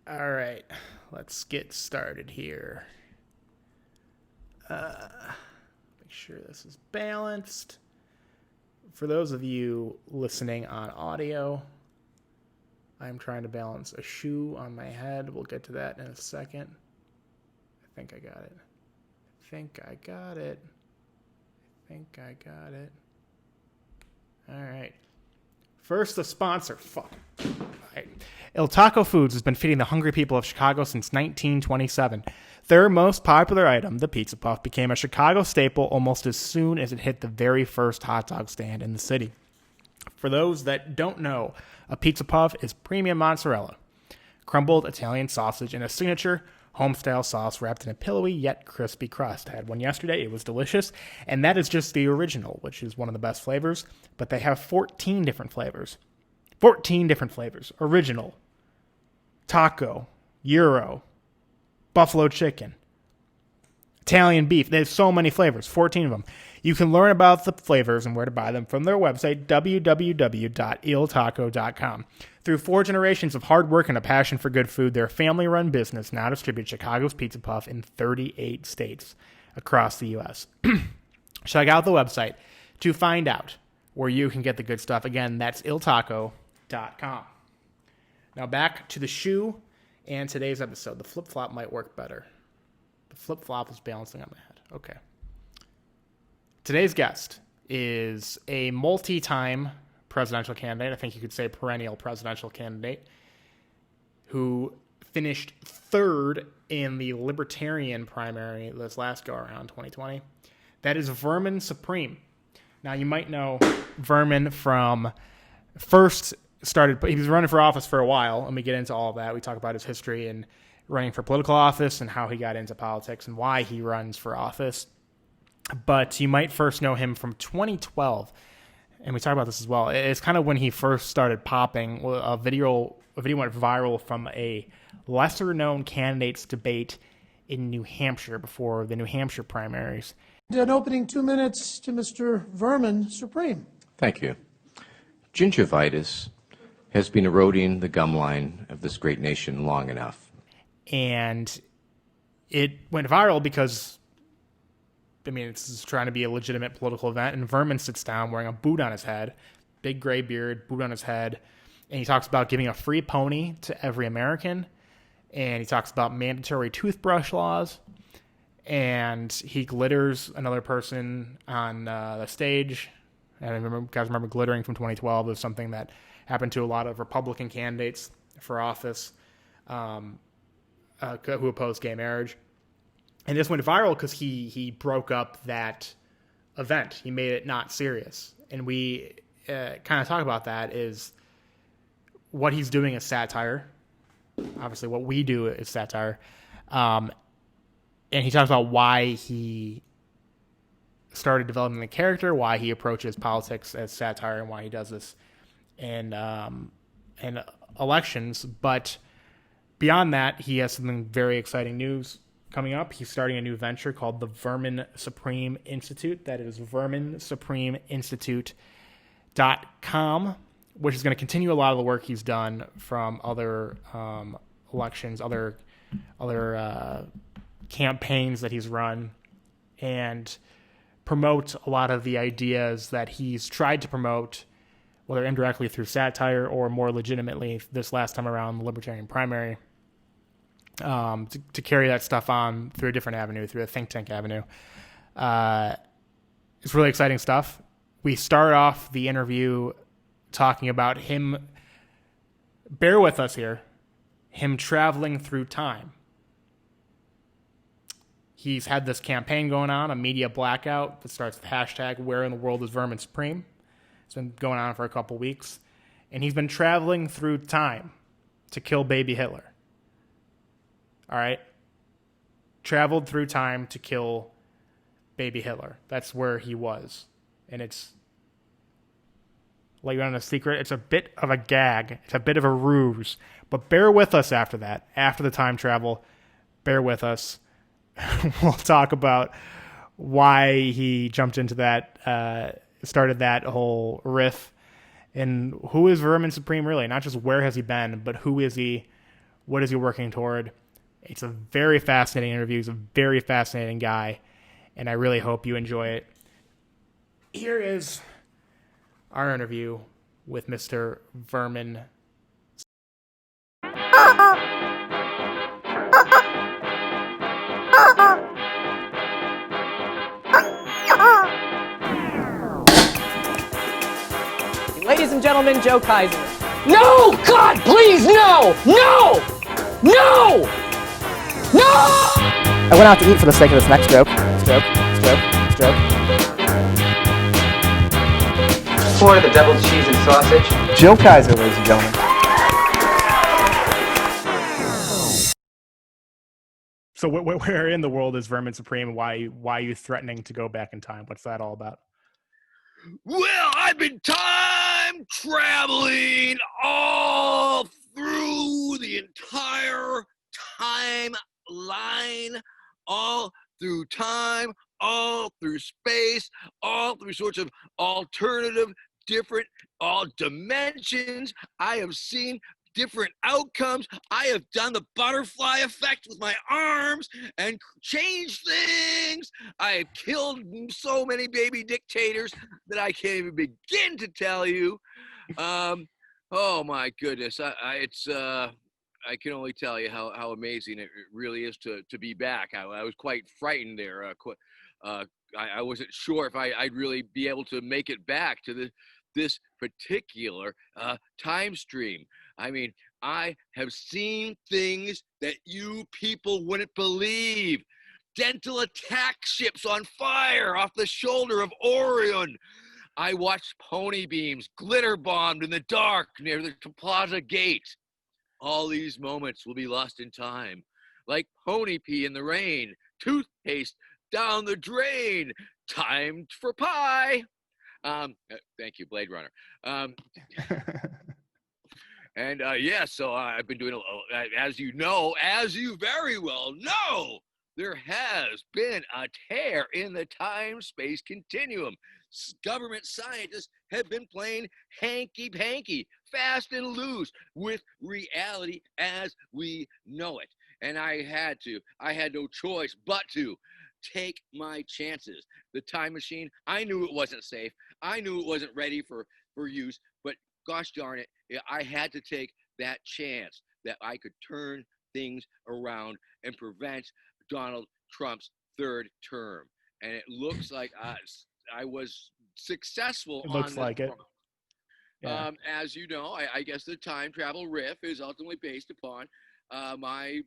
All right, let's get started here. Make sure this is balanced. For those of you listening on audio, I'm trying to balance a shoe on my head. We'll get to that in a second. I think I got it. All right. First, the sponsor. Fuck. All right. Il Taco Foods has been feeding the hungry people of Chicago since 1927. Their most popular item, the Pizza Puff, became a Chicago staple almost as soon as it hit the very first hot dog stand in the city. For those that don't know, a Pizza Puff is premium mozzarella, crumbled Italian sausage, and a signature home-style sauce wrapped in a pillowy yet crispy crust. I had one yesterday. It was delicious. And that is just the original, which is one of the best flavors. But they have 14 different flavors. 14 different flavors. Original, taco, gyro, buffalo chicken, Italian beef. There's so many flavors, 14 of them. You can learn about the flavors and where to buy them from their website, www.iltaco.com. Through 4 generations of hard work and a passion for good food, their family-run business now distributes Chicago's Pizza Puff in 38 states across the U.S. Check out the website to find out where you can get the good stuff. Again, that's iltaco.com. Now back to the shoe and today's episode. The flip-flop might work better. The flip-flop is balancing on my head. Okay. Today's guest is a multi-time presidential candidate. I think you could say perennial presidential candidate who finished third in the Libertarian primary this last go-around, 2020. That is Vermin Supreme. Now, you might know Vermin from he was running for office for a while, and we get into all of that. We talk about his history and running for political office and how he got into politics and why he runs for office. But you might first know him from 2012, and we talk about this as well. It's kind of when he first started popping. A video went viral from a lesser-known candidates debate in New Hampshire before the New Hampshire primaries. An opening 2 minutes to Mr. Vermin Supreme. Thank you. Gingivitis has been eroding the gum line of this great nation long enough. And it went viral because, it's trying to be a legitimate political event, and Vermin sits down wearing a boot on his head, big gray beard, boot on his head, and he talks about giving a free pony to every American, and he talks about mandatory toothbrush laws, and he glitters another person on the stage. And you guys remember glittering from 2012. It was something that happened to a lot of Republican candidates for office who opposed gay marriage. And this went viral because he broke up that event. He made it not serious. And we kind of talk about that is what he's doing is satire. Obviously, what we do is satire. And he talks about why he started developing the character, why he approaches politics as satire, and why he does this in elections. But beyond that, he has something very exciting news coming up. He's starting a new venture called the Vermin Supreme Institute. That is verminsupremeinstitute.com, which is going to continue a lot of the work he's done from other elections, other campaigns that he's run, and promote a lot of the ideas that he's tried to promote, whether indirectly through satire or more legitimately this last time around the Libertarian primary, to carry that stuff on through a different avenue, through a think tank avenue. It's really exciting stuff. We start off the interview talking about him, bear with us here, him traveling through time. He's had this campaign going on, a media blackout that starts with hashtag where in the world is Vermin Supreme. It's been going on for a couple weeks. And he's been traveling through time to kill baby Hitler. All right? Traveled through time to kill baby Hitler. That's where he was. And it's, let you in on a secret, it's a bit of a gag. It's a bit of a ruse. But bear with us after that. After the time travel, bear with us. We'll talk about why he jumped into that, started that whole riff, and who is Vermin Supreme really? Not just where has he been, but who is he, What is he working toward? It's a very fascinating interview. He's a very fascinating guy, and I really hope you enjoy it. Here is our interview with Mr. Vermin. Ladies and gentlemen, Joe Kaiser. No! God, please, no! No! No! No! I went out to eat for the sake of this next joke. Joke. For the deviled cheese and sausage. Joe Kaiser, ladies and gentlemen. So where in the world is Vermin Supreme, and why are you threatening to go back in time? What's that all about? Well, I've been time traveling all through the entire timeline, all through time, all through space, all through sorts of alternative, different, all dimensions. I have seen different outcomes. I have done the butterfly effect with my arms and changed things. I have killed so many baby dictators that I can't even begin to tell you. Oh my goodness. I can only tell you how amazing it really is to be back. I was quite frightened there. I wasn't sure if I'd really be able to make it back to this particular time stream. I mean, I have seen things that you people wouldn't believe. Dental attack ships on fire off the shoulder of Orion. I watched pony beams glitter bombed in the dark near the Plaza Gate. All these moments will be lost in time, like pony pee in the rain, toothpaste down the drain, time for pie. Thank you, Blade Runner. So I've been doing, as you very well know, there has been a tear in the time-space continuum. Government scientists have been playing hanky-panky, fast and loose with reality as we know it. And I had no choice but to take my chances. The time machine, I knew it wasn't safe. I knew it wasn't ready for use, but gosh darn it, I had to take that chance that I could turn things around and prevent Donald Trump's third term. And it looks like I was successful. It looks like it. Yeah. As you know, I guess the time travel riff is ultimately based upon my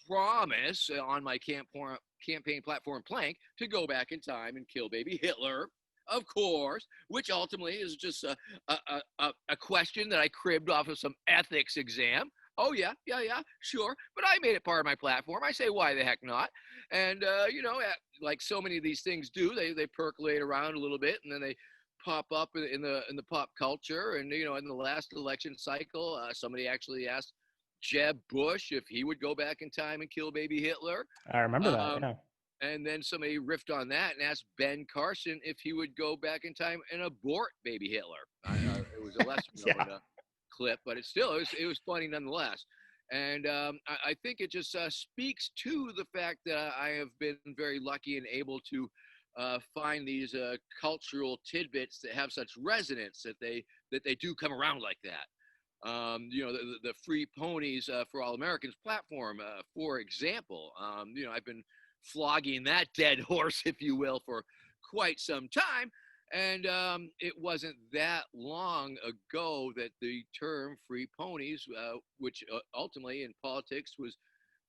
promise on my campaign platform plank to go back in time and kill baby Hitler, of course, which ultimately is just a question that I cribbed off of some ethics exam. Oh, yeah, sure. But I made it part of my platform. I say, why the heck not? And, like so many of these things do, they percolate around a little bit, and then they pop up in the pop culture. And, in the last election cycle, somebody actually asked Jeb Bush if he would go back in time and kill baby Hitler. I remember that, yeah. And then somebody riffed on that and asked Ben Carson if he would go back in time and abort baby Hitler. It was a lesser known clip, but it was funny nonetheless. And I think it just speaks to the fact that I have been very lucky and able to find these cultural tidbits that have such resonance that they do come around like that. The Free Ponies for All Americans platform, for example. I've been flogging that dead horse, if you will, for quite some time. And it wasn't that long ago that the term free ponies, which ultimately in politics was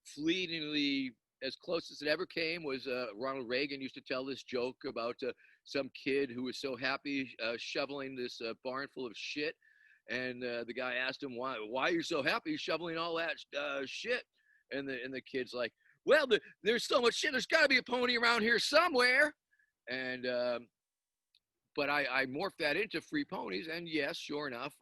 fleetingly as close as it ever came, was Ronald Reagan used to tell this joke about some kid who was so happy shoveling this barn full of shit. And the guy asked him, why are you so happy shoveling all that shit? And the kid's like, well, there's so much shit. There's got to be a pony around here somewhere. And but I morphed that into Free Ponies. And yes, sure enough,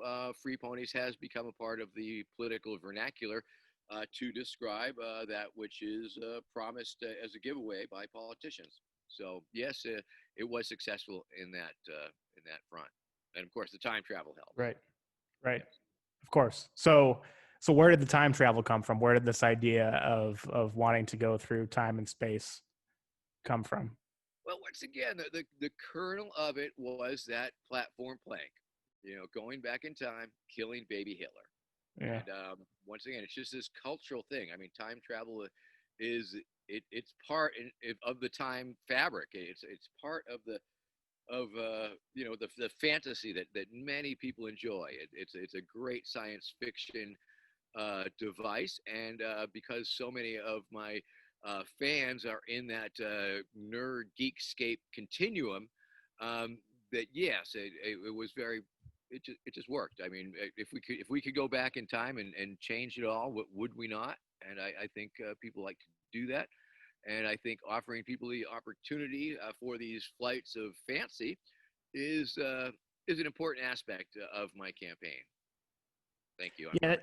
Free Ponies has become a part of the political vernacular to describe that which is promised as a giveaway by politicians. So yes, it was successful in that front. And of course, the time travel helped. Right. Of course. So So where did the time travel come from? Where did this idea of wanting to go through time and space come from? Well, once again, the kernel of it was that platform plank, going back in time, killing baby Hitler. Yeah. And once again, it's just this cultural thing. I mean, time travel it's part of the time fabric. It's part of the fantasy that many people enjoy. It's a great science fiction device, and because so many of my fans are in that nerd geekscape continuum, that yes, it was very. It just worked. I mean, if we could go back in time and change it all, would we not? And I think people like to do that. And I think offering people the opportunity for these flights of fancy is an important aspect of my campaign. Thank you. Yeah,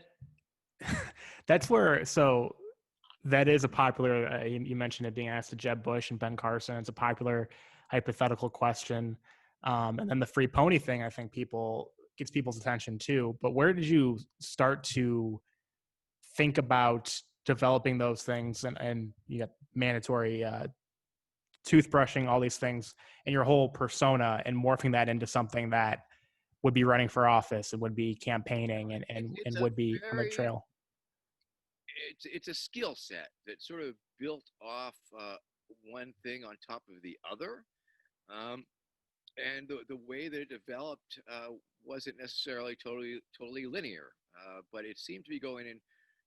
that's where. So that is a popular. You mentioned it being asked to Jeb Bush and Ben Carson. It's a popular hypothetical question. And then the free pony thing, I think gets people's attention too. But where did you start to think about developing those things and you got mandatory toothbrushing, all these things, and your whole persona, and morphing that into something that would be running for office and would be campaigning and would be on the trail? It's a skill set that sort of built off one thing on top of the other. And the way that it developed wasn't necessarily totally linear, but it seemed to be going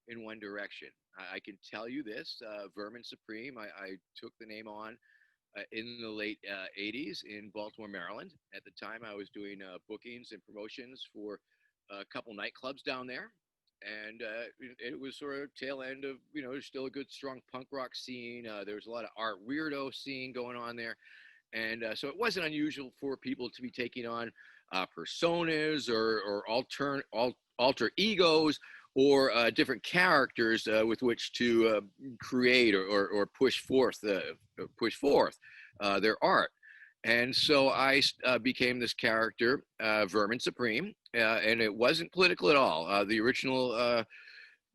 in one direction. I can tell you this, Vermin Supreme, I took the name on in the late 80s in Baltimore, Maryland. At the time, I was doing bookings and promotions for a couple nightclubs down there. And it was sort of tail end of, there's still a good, strong punk rock scene. There was a lot of art weirdo scene going on there. And so it wasn't unusual for people to be taking on personas or alter egos or different characters with which to create or push forth their art. And so I became this character, Vermin Supreme, and it wasn't political at all. The original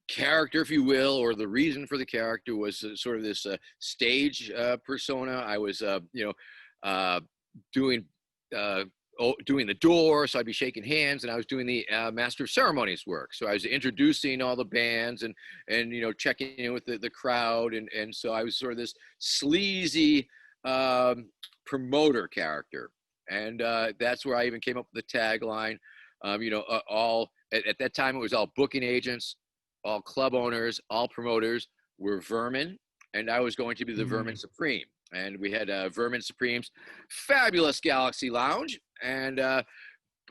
character, if you will, or the reason for the character was sort of this stage persona. I was, doing the door, so I'd be shaking hands, and I was doing the master of ceremonies work. So I was introducing all the bands and checking in with the crowd, and so I was sort of this sleazy promoter character, and that's where I even came up with the tagline. All at that time it was all booking agents, all club owners, all promoters were vermin, and I was going to be the Vermin Supreme. And we had Vermin Supreme's fabulous Galaxy Lounge, and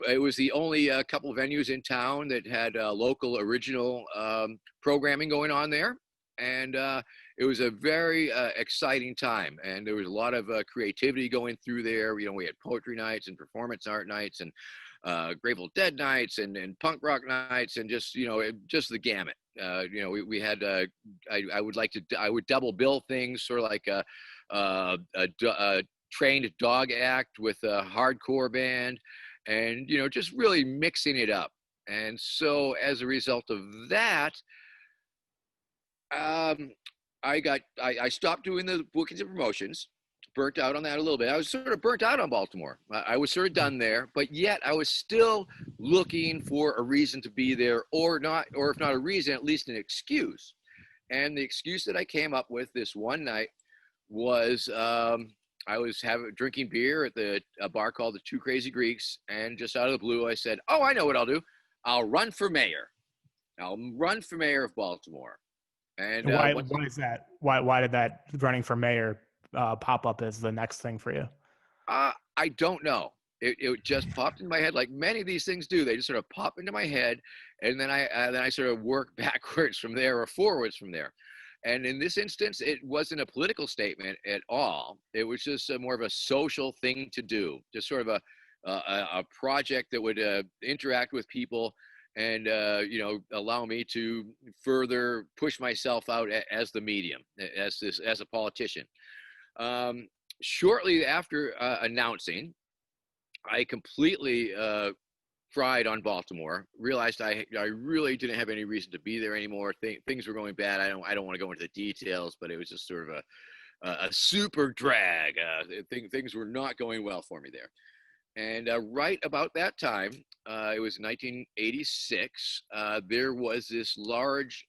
it was the only couple of venues in town that had local original programming going on there. And it was a very exciting time, and there was a lot of creativity going through there. We had poetry nights and performance art nights and Grateful Dead nights and punk rock nights, and just just the gamut. We had I would double bill things, sort of like a trained dog act with a hardcore band, and just really mixing it up. And so as a result of that, I stopped doing the bookings and promotions, burnt out on that a little bit. I was sort of burnt out on Baltimore. I was sort of done there, but yet I was still looking for a reason to be there, or if not a reason, at least an excuse. And the excuse that I came up with this one night was I was drinking beer at a bar called the Two Crazy Greeks, and just out of the blue, I said, "Oh, I know what I'll do. I'll run for mayor. I'll run for mayor of Baltimore." And why is that? Why did that running for mayor pop up as the next thing for you? I don't know. It just popped in my head, like many of these things do. They just sort of pop into my head, and then I sort of work backwards from there or forwards from there. And in this instance, it wasn't a political statement at all. It was just more of a social thing to do, just sort of a project that would interact with people and allow me to further push myself out as the medium, as a politician. Shortly after announcing, I completely fried on Baltimore. Realized I really didn't have any reason to be there anymore. Things were going bad. I don't want to go into the details, but it was just sort of a super drag. Things were not going well for me there. And right about that time, it was 1986, there was this large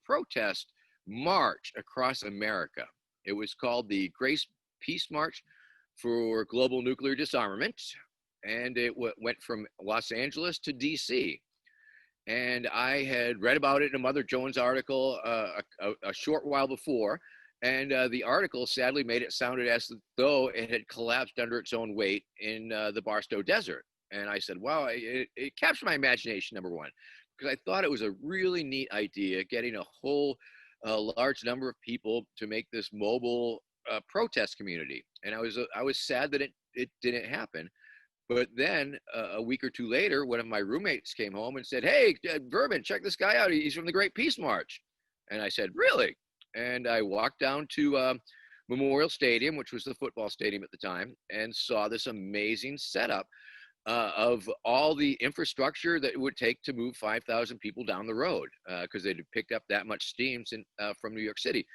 protest march across America. It was called the Grace Peace March for Global Nuclear Disarmament, and it went from Los Angeles to DC. And I had read about it in a Mother Jones article a short while before, and the article sadly made it sounded as though it had collapsed under its own weight in the Barstow Desert. And I said, wow, it captured my imagination, number one, because I thought it was a really neat idea, getting a whole large number of people to make this mobile protest community. And I was sad that it didn't happen. But then a week or two later, one of my roommates came home and said, hey, Vermin, check this guy out. He's from the Great Peace March. And I said, really? And I walked down to Memorial Stadium, which was the football stadium at the time, and saw this amazing setup of all the infrastructure that it would take to move 5,000 people down the road, because they'd picked up that much steam from New York City.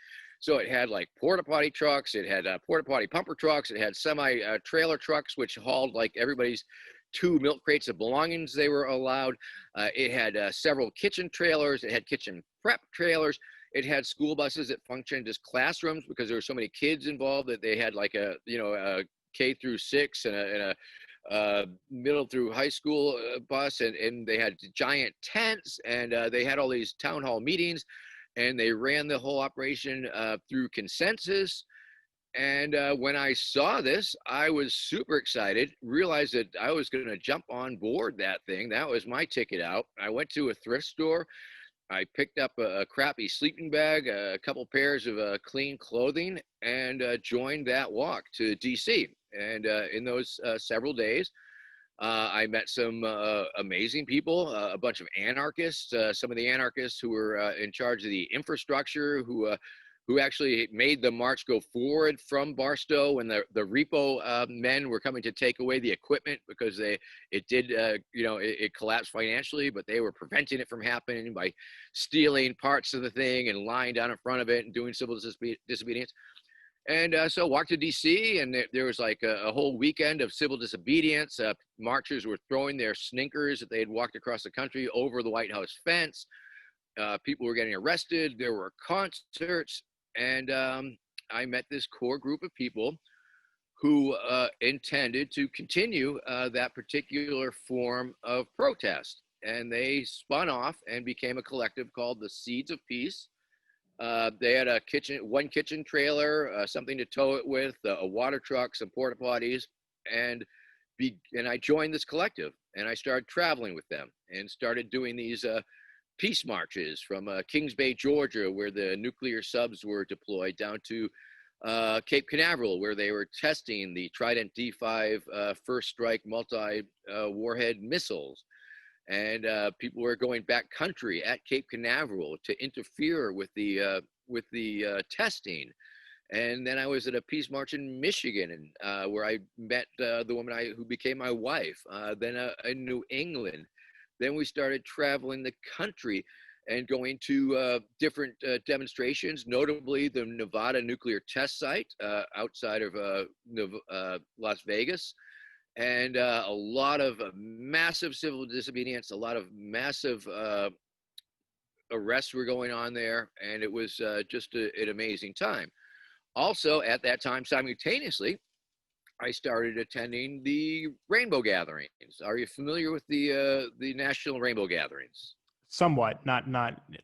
So it had like porta potty trucks, it had porta potty pumper trucks, it had semi trailer trucks, which hauled like everybody's 2 milk crates of belongings they were allowed. It had several kitchen trailers, it had kitchen prep trailers. It had school buses that functioned as classrooms because there were so many kids involved that they had like a K through 6 and a middle through high school bus, and they had giant tents, and they had all these town hall meetings, and they ran the whole operation through consensus. And when I saw this, I was super excited, realized that I was going to jump on board that thing. That was my ticket out. I went to a thrift store. I picked up a crappy sleeping bag, a couple pairs of clean clothing, and joined that walk to DC. And in those several days, I met some amazing people, a bunch of anarchists, some of the anarchists who were in charge of the infrastructure, who actually made the march go forward from Barstow when the repo men were coming to take away the equipment because it collapsed financially, but they were preventing it from happening by stealing parts of the thing and lying down in front of it and doing civil disobedience. And so walked to DC, and there was like a whole weekend of civil disobedience. Marchers were throwing their sninkers that they had walked across the country over the White House fence. People were getting arrested. There were concerts. And I met this core group of people who intended to continue that particular form of protest. And they spun off and became a collective called the Seeds of Peace. They had one kitchen trailer, something to tow it with, a water truck, some porta potties, and I joined this collective, and I started traveling with them and started doing these peace marches from Kings Bay, Georgia, where the nuclear subs were deployed, down to Cape Canaveral, where they were testing the Trident D5 first strike multi-warhead missiles. And people were going back country at Cape Canaveral to interfere with the testing. And then I was at a peace march in Michigan, and where I met the woman who became my wife. Then in New England. Then we started traveling the country and going to different demonstrations, notably the Nevada nuclear test site outside of Las Vegas. And a lot of massive civil disobedience, a lot of massive arrests were going on there. And it was just an amazing time. Also, at that time, simultaneously, I started attending the Rainbow Gatherings. Are you familiar with the National Rainbow Gatherings? Somewhat, not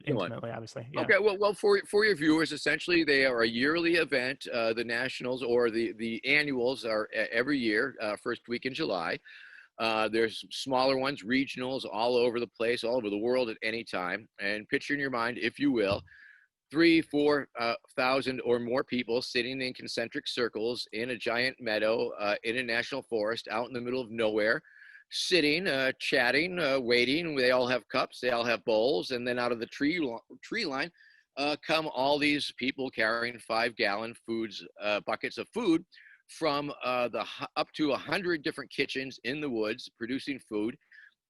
intimately, obviously. Yeah. Okay, well, for your viewers, essentially, they are a yearly event. The Nationals or the annuals are every year, first week in July. There's smaller ones, regionals, all over the place, all over the world at any time. And picture in your mind, if you will, 3,000-4,000 or more people sitting in concentric circles in a giant meadow in a national forest out in the middle of nowhere, sitting, chatting, waiting. They all have cups, they all have bowls, and then out of the tree line come all these people carrying 5-gallon buckets of food from up to 100 different kitchens in the woods producing food.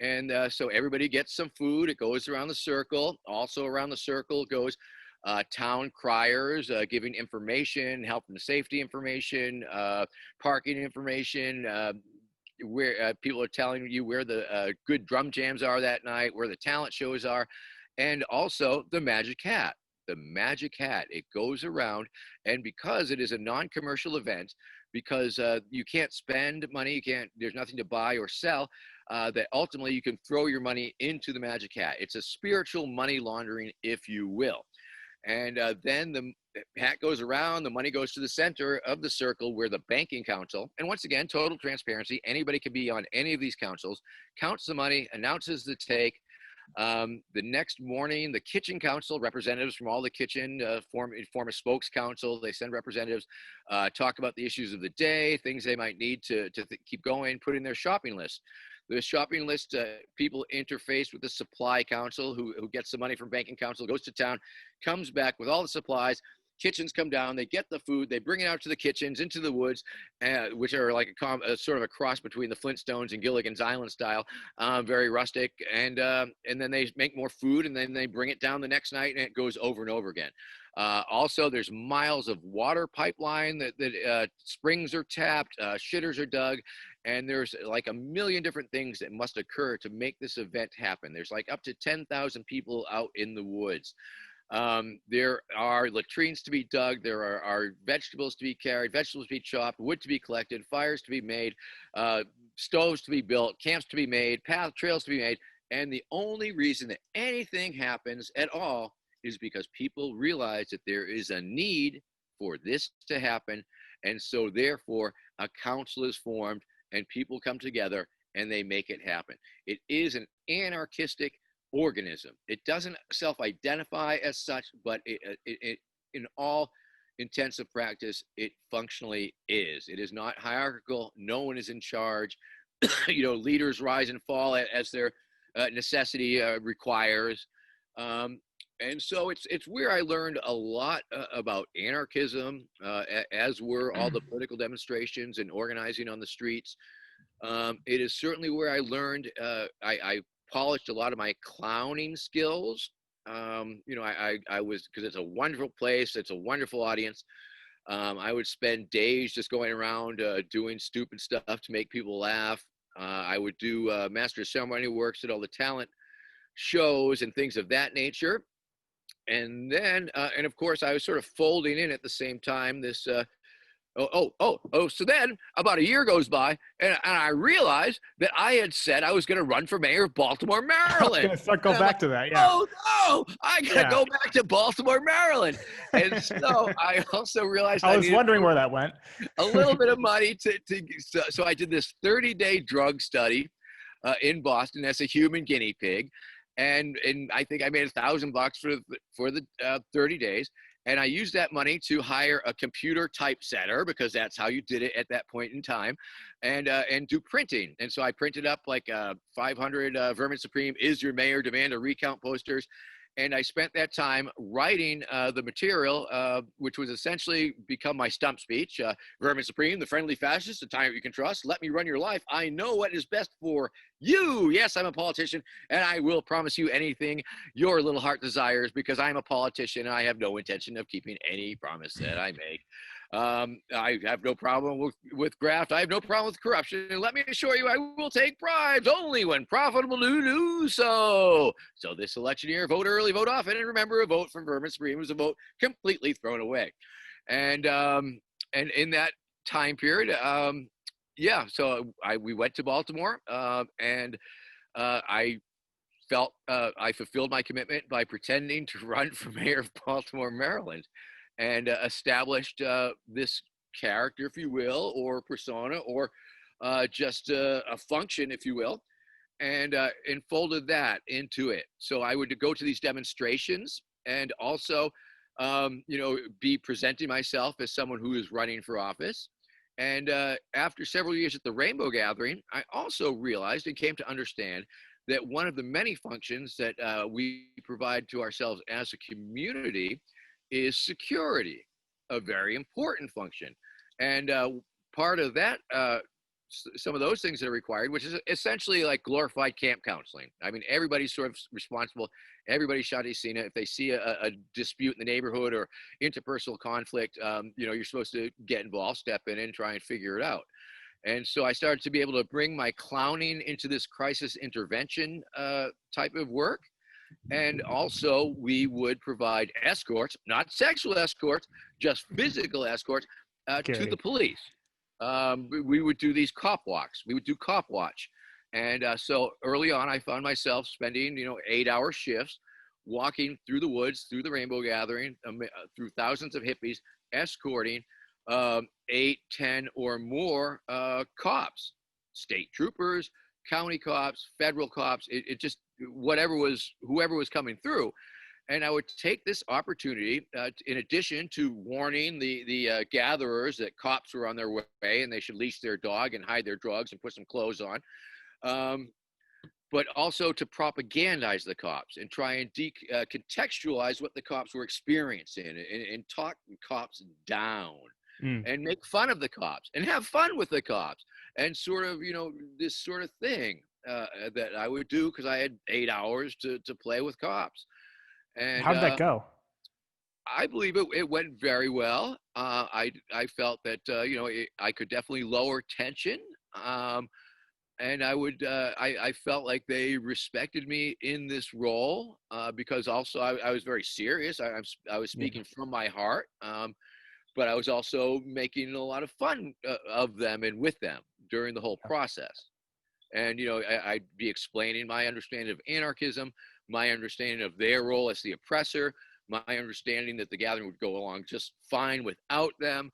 And so everybody gets some food. It goes around the circle. Also around the circle goes town criers giving information, health and safety information, parking information, where people are telling you where the good drum jams are that night, where the talent shows are, and also the magic hat. The magic hat, it goes around, and because it is a non-commercial event, because you can't spend money, there's nothing to buy or sell, that ultimately you can throw your money into the magic hat. It's a spiritual money laundering, if you will. And then the hat goes around, the money goes to the center of the circle where the banking council, and once again, total transparency, anybody can be on any of these councils, counts the money, announces the take. The next morning, the kitchen council, representatives from all the kitchen form a spokes council. They send representatives, talk about the issues of the day, things they might need to keep going, put in their shopping list. The shopping list, people interface with the supply council who gets the money from banking council, goes to town, comes back with all the supplies. Kitchens come down, they get the food, they bring it out to the kitchens, into the woods, which are like a sort of a cross between the Flintstones and Gilligan's Island style, very rustic. And then they make more food, and then they bring it down the next night, and it goes over and over again. Also, there's miles of water pipeline that springs are tapped, shitters are dug, and there's like a million different things that must occur to make this event happen. There's like up to 10,000 people out in the woods. There are latrines to be dug, there are vegetables to be carried, vegetables to be chopped, wood to be collected, fires to be made, stoves to be built, camps to be made, trails to be made. And the only reason that anything happens at all is because people realize that there is a need for this to happen. And so therefore a council is formed and people come together and they make it happen. It is an anarchistic organism. It doesn't self-identify as such, but it in all intensive practice, it functionally is. It is not hierarchical. No one is in charge. Leaders rise and fall as their necessity requires. And so it's where I learned a lot about anarchism, as were all the political demonstrations and organizing on the streets. It is certainly where I learned, I polished a lot of my clowning skills. I was, because it's a wonderful place, it's a wonderful audience. I would spend days just going around doing stupid stuff to make people laugh. I would do master of ceremony works at all the talent shows and things of that nature. And then, and of course, I was sort of folding in at the same time this, so then about a year goes by, and I realized that I had said I was going to run for mayor of Baltimore, Maryland. Go back to that, yeah. Oh, no, I got to go back to Baltimore, Maryland. And so I also realized I was wondering where that went. A little bit of money so I did this 30-day drug study in Boston as a human guinea pig. And I think I made $1,000 for the 30 days. And I used that money to hire a computer typesetter, because that's how you did it at that point in time, and do printing. And so I printed up like 500 Vermin Supreme Is Your Mayor Demand a Recount posters. And I spent that time writing the material, which was essentially become my stump speech. Vermin Supreme, the friendly fascist, the tyrant you can trust. Let me run your life. I know what is best for you. Yes, I'm a politician, and I will promise you anything your little heart desires, because I'm a politician and I have no intention of keeping any promise that I make. I have no problem with graft. I have no problem with corruption. And let me assure you, I will take bribes only when profitable to do so. So this election year, vote early, vote often, and remember, a vote for Vermin Supreme was a vote completely thrown away. And in that time period, so we went to Baltimore, and I felt I fulfilled my commitment by pretending to run for mayor of Baltimore, Maryland. And established this character, if you will, or persona, or just a function, if you will, and folded that into it. So I would go to these demonstrations and also, be presenting myself as someone who is running for office. And after several years at the Rainbow Gathering, I also realized and came to understand that one of the many functions that we provide to ourselves as a community is security, a very important function. And part of that some of those things that are required, which is essentially like glorified camp counseling. I mean, everybody's sort of responsible. Everybody shot a scene. If they see a dispute in the neighborhood or interpersonal conflict, you're supposed to get involved, step in and try and figure it out. And so I started to be able to bring my clowning into this crisis intervention type of work. And also we would provide escorts, not sexual escorts, just physical escorts to the police. We would do these cop walks. We would do cop watch. And so early on, I found myself spending, 8-hour shifts, walking through the woods, through the rainbow gathering, through thousands of hippies, escorting 8, 10 or more cops, state troopers, county cops, federal cops, it just, whoever was coming through. And I would take this opportunity, in addition to warning the gatherers that cops were on their way and they should leash their dog and hide their drugs and put some clothes on, but also to propagandize the cops and try and contextualize what the cops were experiencing and talk cops down and make fun of the cops and have fun with the cops and sort of, this sort of thing that I would do because I had 8 hours to play with cops. And how did that go? I believe it went very well. I felt that I could definitely lower tension, and I felt like they respected me in this role because also I was very serious. I was speaking from my heart, but I was also making a lot of fun of them and with them during the whole process. And I'd be explaining my understanding of anarchism, my understanding of their role as the oppressor, my understanding that the gathering would go along just fine without them,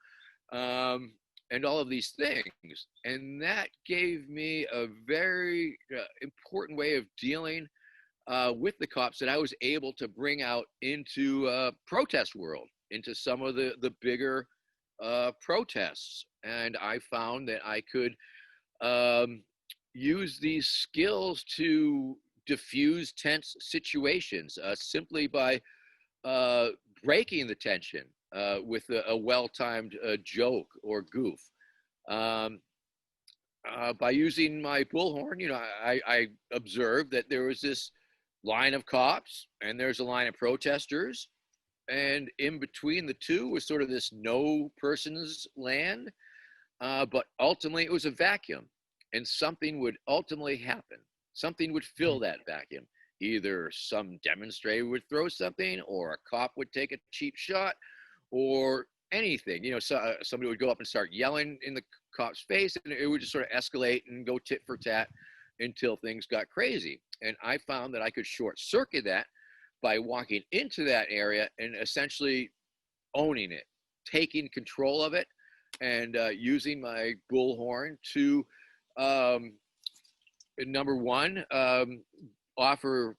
and all of these things. And that gave me a very important way of dealing with the cops that I was able to bring out into protest world, into some of the bigger protests. And I found that I could use these skills to diffuse tense situations simply by breaking the tension with a well-timed joke or goof. By using my bullhorn, I observed that there was this line of cops and there's a line of protesters, and in between the two was sort of this no person's land, but ultimately it was a vacuum. And something would ultimately happen. Something would fill that vacuum. Either some demonstrator would throw something, or a cop would take a cheap shot, or anything. Somebody would go up and start yelling in the cop's face, and it would just sort of escalate and go tit for tat until things got crazy. And I found that I could short circuit that by walking into that area and essentially owning it, taking control of it, and using my bullhorn to number one, offer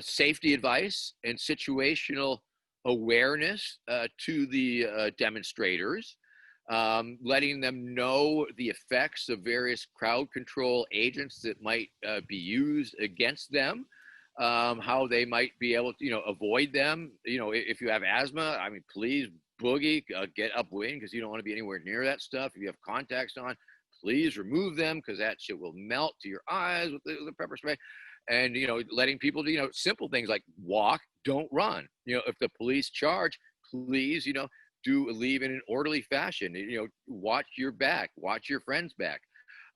safety advice and situational awareness to the demonstrators, letting them know the effects of various crowd control agents that might be used against them, how they might be able to, avoid them. If you have asthma, I mean, please boogie, get upwind because you don't want to be anywhere near that stuff. If you have contacts on, please remove them because that shit will melt to your eyes with the pepper spray. And, letting people do, simple things like walk, don't run. If the police charge, please, leave in an orderly fashion. Watch your back, watch your friend's back.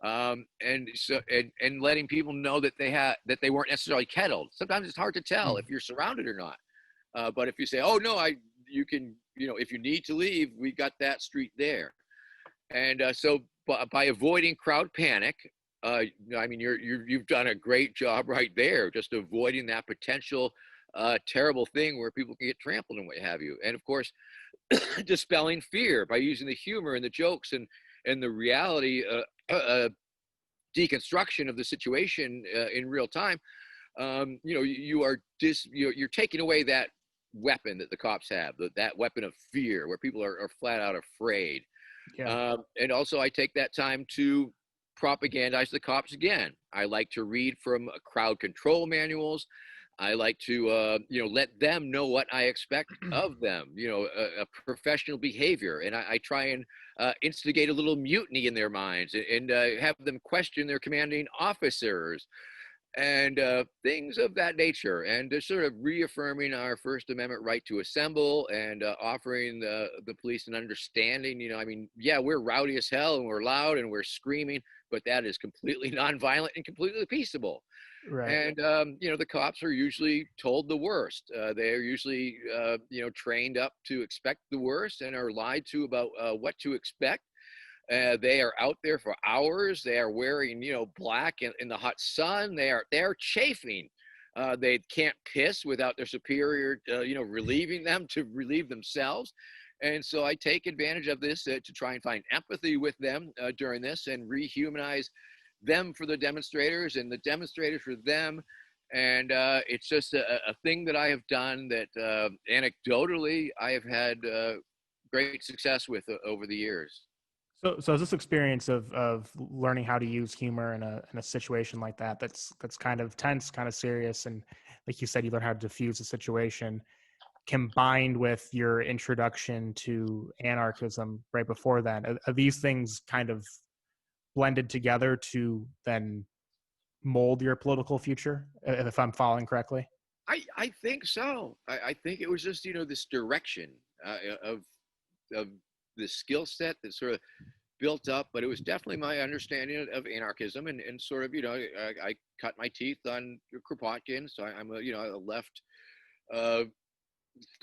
And letting people know that they weren't necessarily kettled. Sometimes it's hard to tell if you're surrounded or not. But if you say, oh no, you can, if you need to leave, we got that street there. And so by avoiding crowd panic, I mean, you've done a great job right there, just avoiding that potential terrible thing where people can get trampled and what have you. And of course, dispelling fear by using the humor and the jokes and the reality deconstruction of the situation in real time. You're taking away that weapon that the cops have, that weapon of fear where people are flat out afraid. Yeah. And also I take that time to propagandize the cops again. I like to read from crowd control manuals. I like to, let them know what I expect of them, a professional behavior. And I try and instigate a little mutiny in their minds and have them question their commanding officers and things of that nature. And sort of reaffirming our First Amendment right to assemble and offering the police an understanding. Yeah, we're rowdy as hell and we're loud and we're screaming, but that is completely nonviolent and completely peaceable. Right. And, the cops are usually told the worst. They're usually, trained up to expect the worst and are lied to about what to expect. They are out there for hours. They are wearing, black in the hot sun. They're chafing. They can't piss without their superior, relieving them to relieve themselves. And so I take advantage of this to try and find empathy with them during this and rehumanize them for the demonstrators and the demonstrators for them. And it's just a thing that I have done that anecdotally I have had great success with over the years. So is this experience of learning how to use humor in a situation like that's kind of tense, kind of serious, and like you said, you learn how to diffuse the situation, combined with your introduction to anarchism right before then, are these things kind of blended together to then mold your political future, if I'm following correctly? I think so. I think it was just, this direction of the skill set that sort of built up, but it was definitely my understanding of anarchism and sort of, I cut my teeth on Kropotkin. So I'm a left,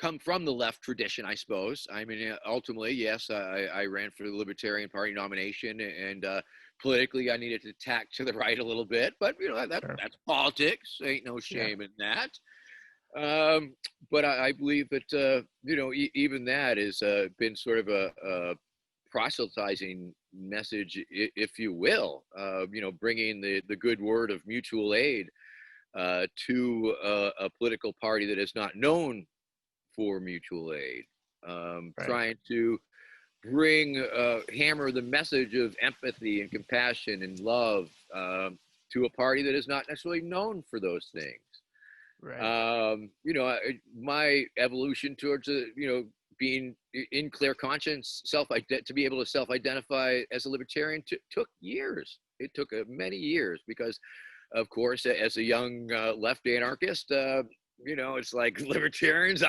come from the left tradition, I suppose. I mean, ultimately, yes, I ran for the Libertarian Party nomination, and politically, I needed to tack to the right a little bit. But Sure. that's politics. Ain't no shame in that. But I believe that even that has been sort of a proselytizing message, if you will. Bringing the good word of mutual aid to a political party that is not known for mutual aid, Right. trying to hammer the message of empathy and compassion and love to a party that is not necessarily known for those things. Right. My evolution towards being in clear conscience, to be able to self-identify as a libertarian took years. It took many years because, of course, as a young left anarchist, it's like libertarians,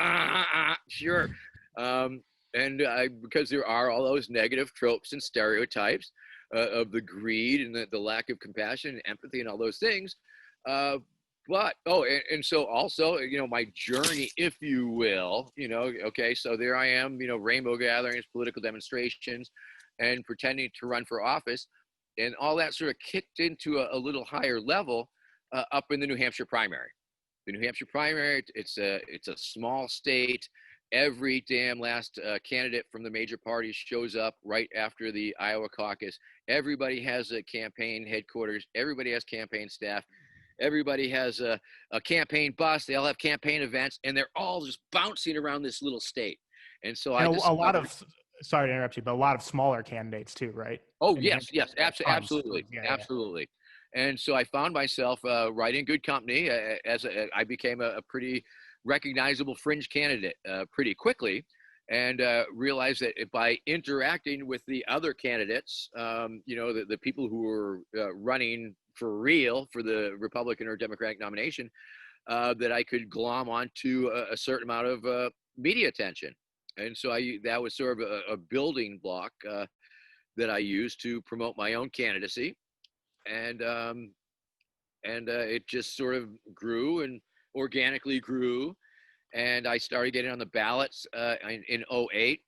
sure. And because there are all those negative tropes and stereotypes of the greed and the lack of compassion and empathy and all those things. And so also, my journey, if you will, okay, so there I am, rainbow gatherings, political demonstrations, and pretending to run for office. And all that sort of kicked into a little higher level up in the New Hampshire primary. The New Hampshire primary, it's a small state. Every damn last candidate from the major parties shows up right after the Iowa caucus. Everybody has a campaign headquarters. Everybody has campaign staff. Everybody has a campaign bus. They all have campaign events, and they're all just bouncing around this little state. And so a lot of, sorry to interrupt you, but a lot of smaller candidates too, right? Oh, yes, absolutely. Absolutely. And so I found myself right in good company I became a pretty recognizable fringe candidate pretty quickly, and realized that by interacting with the other candidates, the people who were running for real for the Republican or Democratic nomination, that I could glom onto a certain amount of media attention. And so that was sort of a building block that I used to promote my own candidacy. And it just sort of grew and organically grew. And I started getting on the ballots in 08.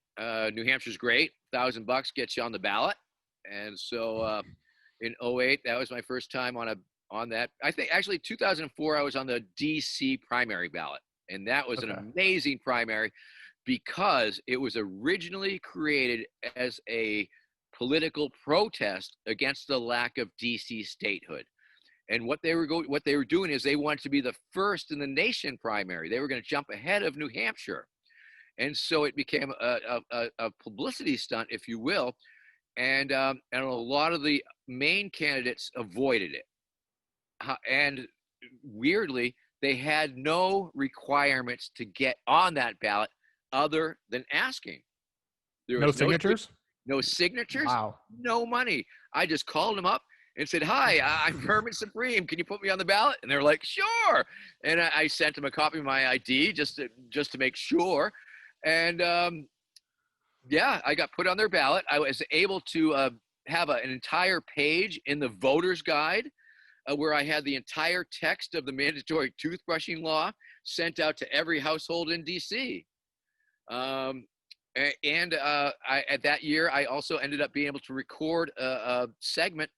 New Hampshire's great. $1,000 gets you on the ballot. And so in 08, that was my first time on that. I think actually 2004, I was on the DC primary ballot. And that was an amazing primary because it was originally created as a political protest against the lack of DC statehood. And what they were doing is they wanted to be the first in the nation primary. They were going to jump ahead of New Hampshire. And so it became a publicity stunt, if you will. And a lot of the main candidates avoided it. And weirdly, they had no requirements to get on that ballot other than asking. There No was signatures? no signatures, Wow. no money. I just called them up and said, "Hi, I'm Vermin Supreme. Can you put me on the ballot?" And they're like, "Sure." And I sent them a copy of my ID just to make sure. And yeah, I got put on their ballot. I was able to have an entire page in the voter's guide where I had the entire text of the mandatory toothbrushing law sent out to every household in D.C. At that year, I also ended up being able to record a segment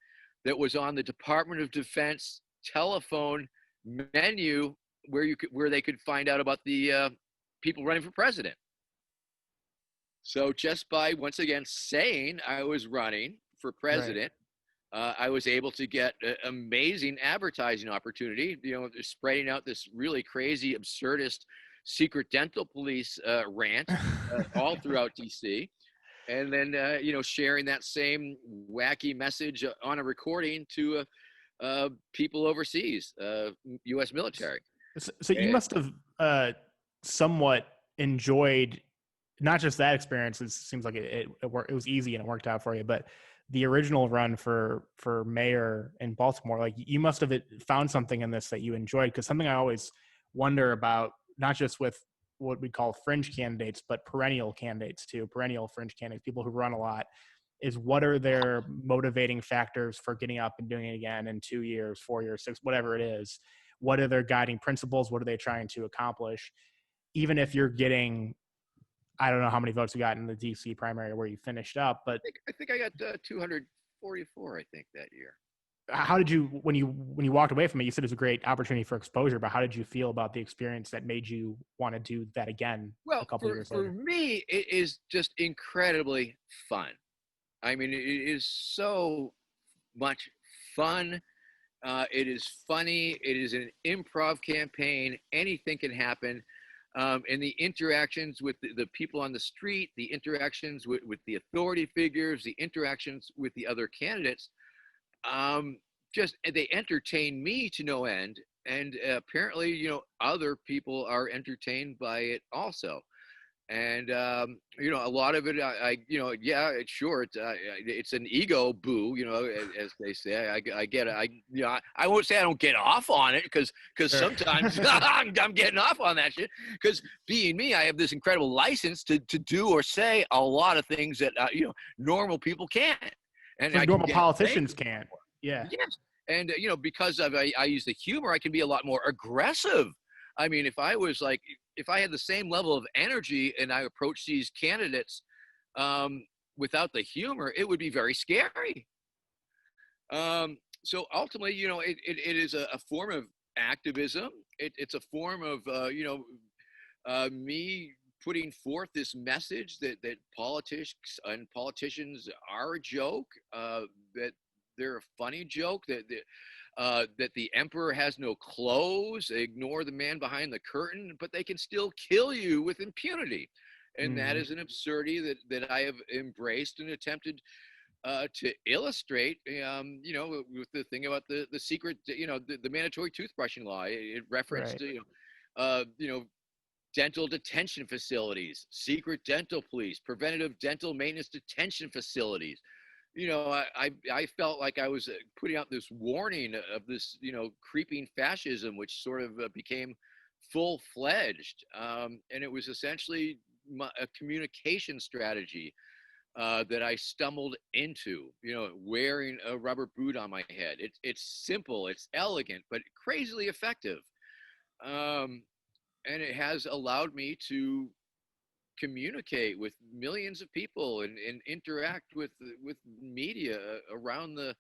that was on the Department of Defense telephone menu where they could find out about the people running for president. So just by, once again, saying I was running for president, I was able to get an amazing advertising opportunity, spreading out this really crazy, absurdist secret dental police rant all throughout DC. And then, sharing that same wacky message on a recording to people overseas, U.S. military. So you must have somewhat enjoyed not just that experience. It seems like it was easy and it worked out for you, but the original run for mayor in Baltimore, like you must have found something in this that you enjoyed. Because something I always wonder about, not just with what we call fringe candidates, but perennial candidates too, perennial fringe candidates, people who run a lot, is what are their motivating factors for getting up and doing it again in 2 years, 4 years, 6, whatever it is. What are their guiding principles? What are they trying to accomplish? Even if you're getting, I don't know how many votes you got in the DC primary where you finished up, but I think I got 244, I think, that year. How did you, when you walked away from it, you said it was a great opportunity for exposure, but how did you feel about the experience that made you want to do that again a couple of years later? For me, it is just incredibly fun. I mean, it is so much fun. It is funny. It is an improv campaign. Anything can happen. And the interactions with the people on the street, the interactions with the authority figures, the interactions with the other candidates, they entertain me to no end. And apparently, other people are entertained by it also. And, a lot of it, sure, it's an ego boo, as they say. I get it. I won't say I don't get off on it because sometimes I'm getting off on that shit because being me, I have this incredible license to do or say a lot of things that, normal people can't. And so normal politicians can't. Yeah. Yes. And, because I use the humor, I can be a lot more aggressive. I mean, if I had the same level of energy and I approach these candidates without the humor, it would be very scary. So ultimately, it is a form of activism. It's a form of, me putting forth this message that politics and politicians are a joke, that they're a funny joke, that the emperor has no clothes, ignore the man behind the curtain, but they can still kill you with impunity. And that is an absurdity that I have embraced and attempted to illustrate, with the thing about the secret, the mandatory toothbrushing law. It referenced, dental detention facilities, secret dental police, preventative dental maintenance detention facilities. I felt like I was putting out this warning of this, creeping fascism, which sort of became full-fledged. And it was essentially a communication strategy that I stumbled into, wearing a rubber boot on my head. It's simple, it's elegant, but crazily effective. And it has allowed me to communicate with millions of people and interact with media around the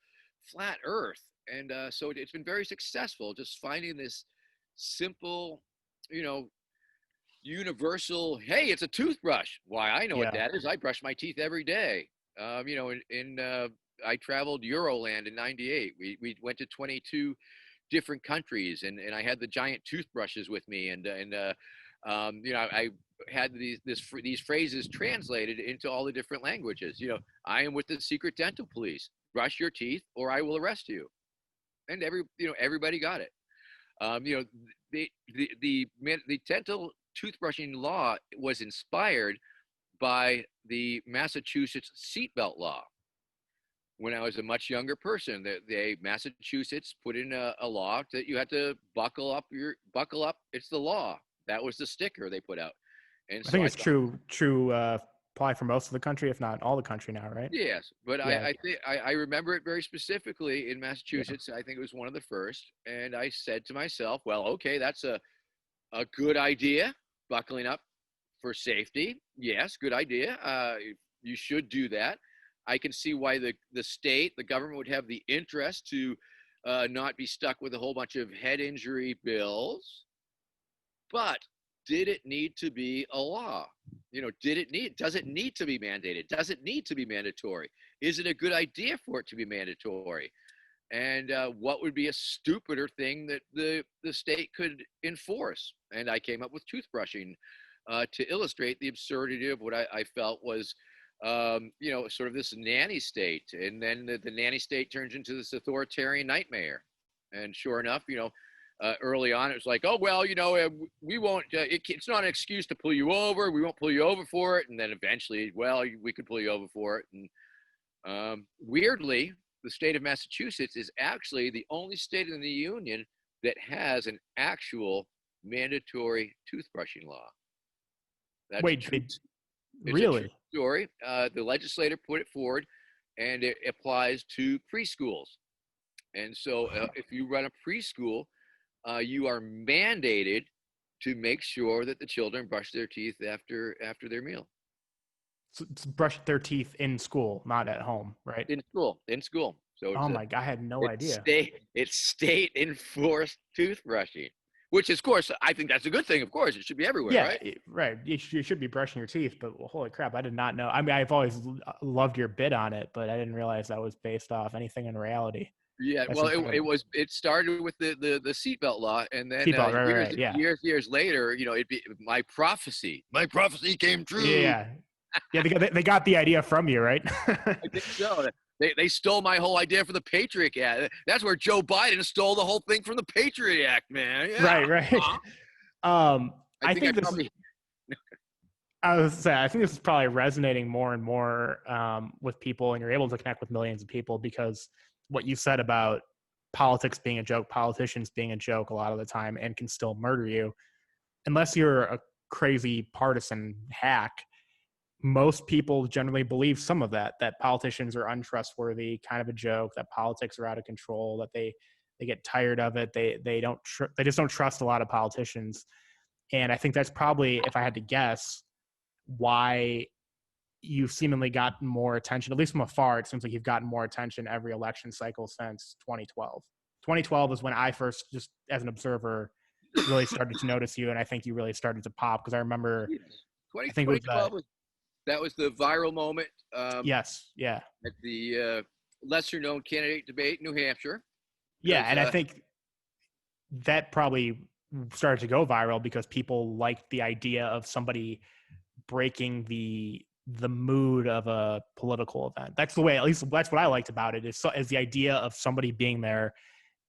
flat earth. And so it's been very successful, just finding this simple, universal, hey, it's a toothbrush. Why, I know what that is. I brush my teeth every day. I traveled Euroland in '98. We went to 22 different countries, and I had the giant toothbrushes with me, and I had these phrases translated into all the different languages. I am with the secret dental police. Brush your teeth, or I will arrest you. And everybody got it. the dental toothbrushing law was inspired by the Massachusetts seatbelt law. When I was a much younger person, Massachusetts put in a law that you had to buckle up. It's the law. That was the sticker they put out. And I think it's true. Probably for most of the country, if not all the country now, right? Yes, but Yeah. I think I remember it very specifically in Massachusetts. I think it was one of the first, and I said to myself, "Well, okay, that's a good idea. Buckling up for safety, yes, good idea. You should do that. I can see why the state, the government would have the interest to not be stuck with a whole bunch of head injury bills. But did it need to be a law? Does it need to be mandated? Does it need to be mandatory? Is it a good idea for it to be mandatory? And what would be a stupider thing that the state could enforce? And I came up with toothbrushing to illustrate the absurdity of what I felt was, sort of this nanny state. And then the nanny state turns into this authoritarian nightmare. And sure enough, early on, it was like, oh, well, we won't, it's not an excuse to pull you over. We won't pull you over for it. And then eventually, well, we could pull you over for it. And weirdly, the state of Massachusetts is actually the only state in the union that has an actual mandatory toothbrushing law. That's Wait, it's really? a true story. The legislator put it forward, and it applies to preschools. And so if you run a preschool, you are mandated to make sure that the children brush their teeth after their meal. So brush their teeth in school, not at home, right? In school. So Oh my God, I had no idea. It's state enforced toothbrushing, which is, of course, I think that's a good thing. Of course, it should be everywhere, right? Right. You should be brushing your teeth, but holy crap, I did not know. I mean, I've always loved your bit on it, but I didn't realize that was based off anything in reality. Yeah, That's well, incredible. it started with the seatbelt law, and then Seatbelt, right, yeah. years later, it'd be my prophecy came true. Yeah. Yeah, they got the idea from you, right? I think so. They stole my whole idea for the Patriot Act. That's where Joe Biden stole the whole thing from the Patriot Act, man. Yeah. Right. I think this is, I was saying, I think this is probably resonating more and more with people, and you're able to connect with millions of people because what you said about politics being a joke, politicians being a joke a lot of the time and can still murder you, unless you're a crazy partisan hack. Most people generally believe some of that politicians are untrustworthy, kind of a joke, that politics are out of control, that they get tired of it. They just don't trust a lot of politicians. And I think that's probably, if I had to guess, why you've seemingly gotten more attention, at least from afar. It seems like you've gotten more attention every election cycle since 2012. 2012 is when I first, just as an observer, really started to notice you. And I think you really started to pop because I remember, I think it was 2012 that was the viral moment. Yes. Yeah. At the lesser known candidate debate in New Hampshire. Yeah. And I think that probably started to go viral because people liked the idea of somebody breaking the mood of a political event. That's the way, at least that's what I liked about it, is the idea of somebody being there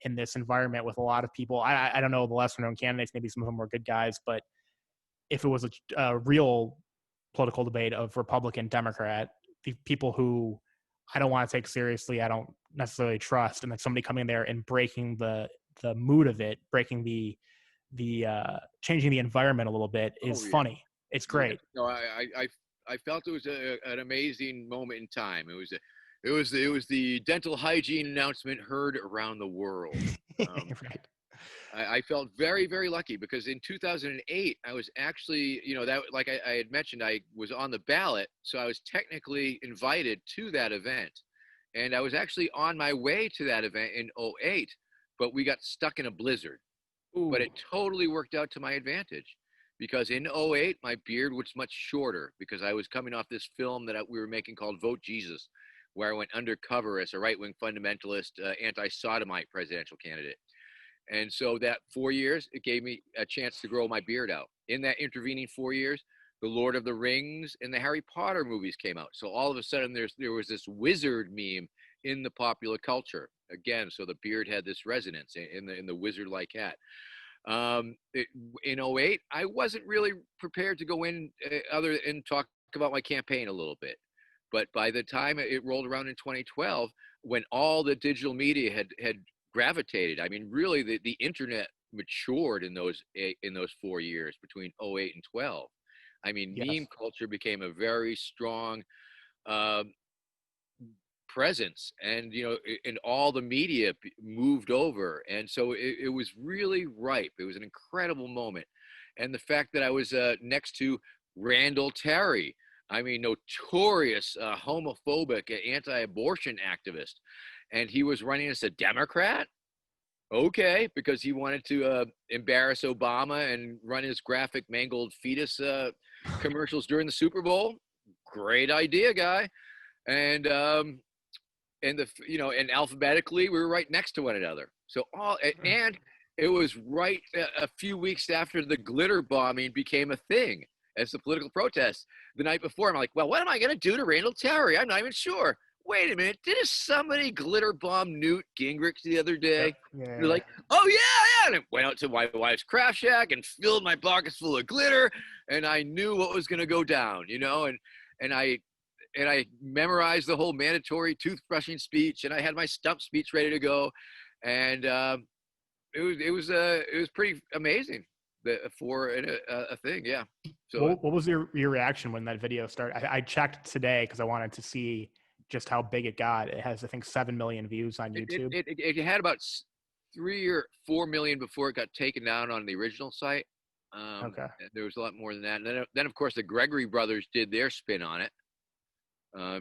in this environment with a lot of people. I don't know the lesser known candidates, maybe some of them were good guys, but if it was a real political debate of Republican, Democrat, the people who I don't want to take seriously, I don't necessarily trust, and then somebody coming there and breaking the mood of it, breaking the changing the environment a little bit is funny. It's great. Yeah. No, I felt it was an amazing moment in time. It was the dental hygiene announcement heard around the world. Right. I felt very, very lucky because in 2008, I was actually, that, like I had mentioned, I was on the ballot. So I was technically invited to that event. And I was actually on my way to that event in 2008, but we got stuck in a blizzard. Ooh. But it totally worked out to my advantage because in 2008, my beard was much shorter because I was coming off this film that we were making called Vote Jesus, where I went undercover as a right-wing fundamentalist, anti-sodomite presidential candidate. And so that 4 years, it gave me a chance to grow my beard out. In that intervening 4 years, the Lord of the Rings and the Harry Potter movies came out. So all of a sudden, there was this wizard meme in the popular culture. Again, so the beard had this resonance in the wizard-like hat. In '08, I wasn't really prepared to go in other and talk about my campaign a little bit. But by the time it rolled around in 2012, when all the digital media had gravitated, I mean, really the internet matured in those 4 years between '08 and 12. I mean, Yes. meme culture became a very strong presence, and and all the media moved over, and so it was really ripe. It was an incredible moment, and the fact that I was next to Randall Terry, I mean, notorious homophobic anti-abortion activist, and he was running as a Democrat. Okay, because he wanted to embarrass Obama and run his graphic mangled fetus commercials during the Super Bowl. Great idea, guy. And and alphabetically we were right next to one another. So and it was right a few weeks after the glitter bombing became a thing as the political protest. The night before, I'm like, well, what am I going to do to Randall Terry? I'm not even sure. Wait a minute, didn't somebody glitter bomb Newt Gingrich the other day? Yeah. They're like, oh yeah, and I went out to my wife's craft shack and filled my pockets full of glitter, and I knew what was going to go down, and I memorized the whole mandatory toothbrushing speech, and I had my stump speech ready to go, and it was pretty amazing for a thing, yeah. So What was your reaction when that video started? I checked today because I wanted to see just how big it got. It has, I think, 7 million views on YouTube. it had about 3 or 4 million before it got taken down on the original site. Okay. There was a lot more than that. And then of course, the Gregory brothers did their spin on it.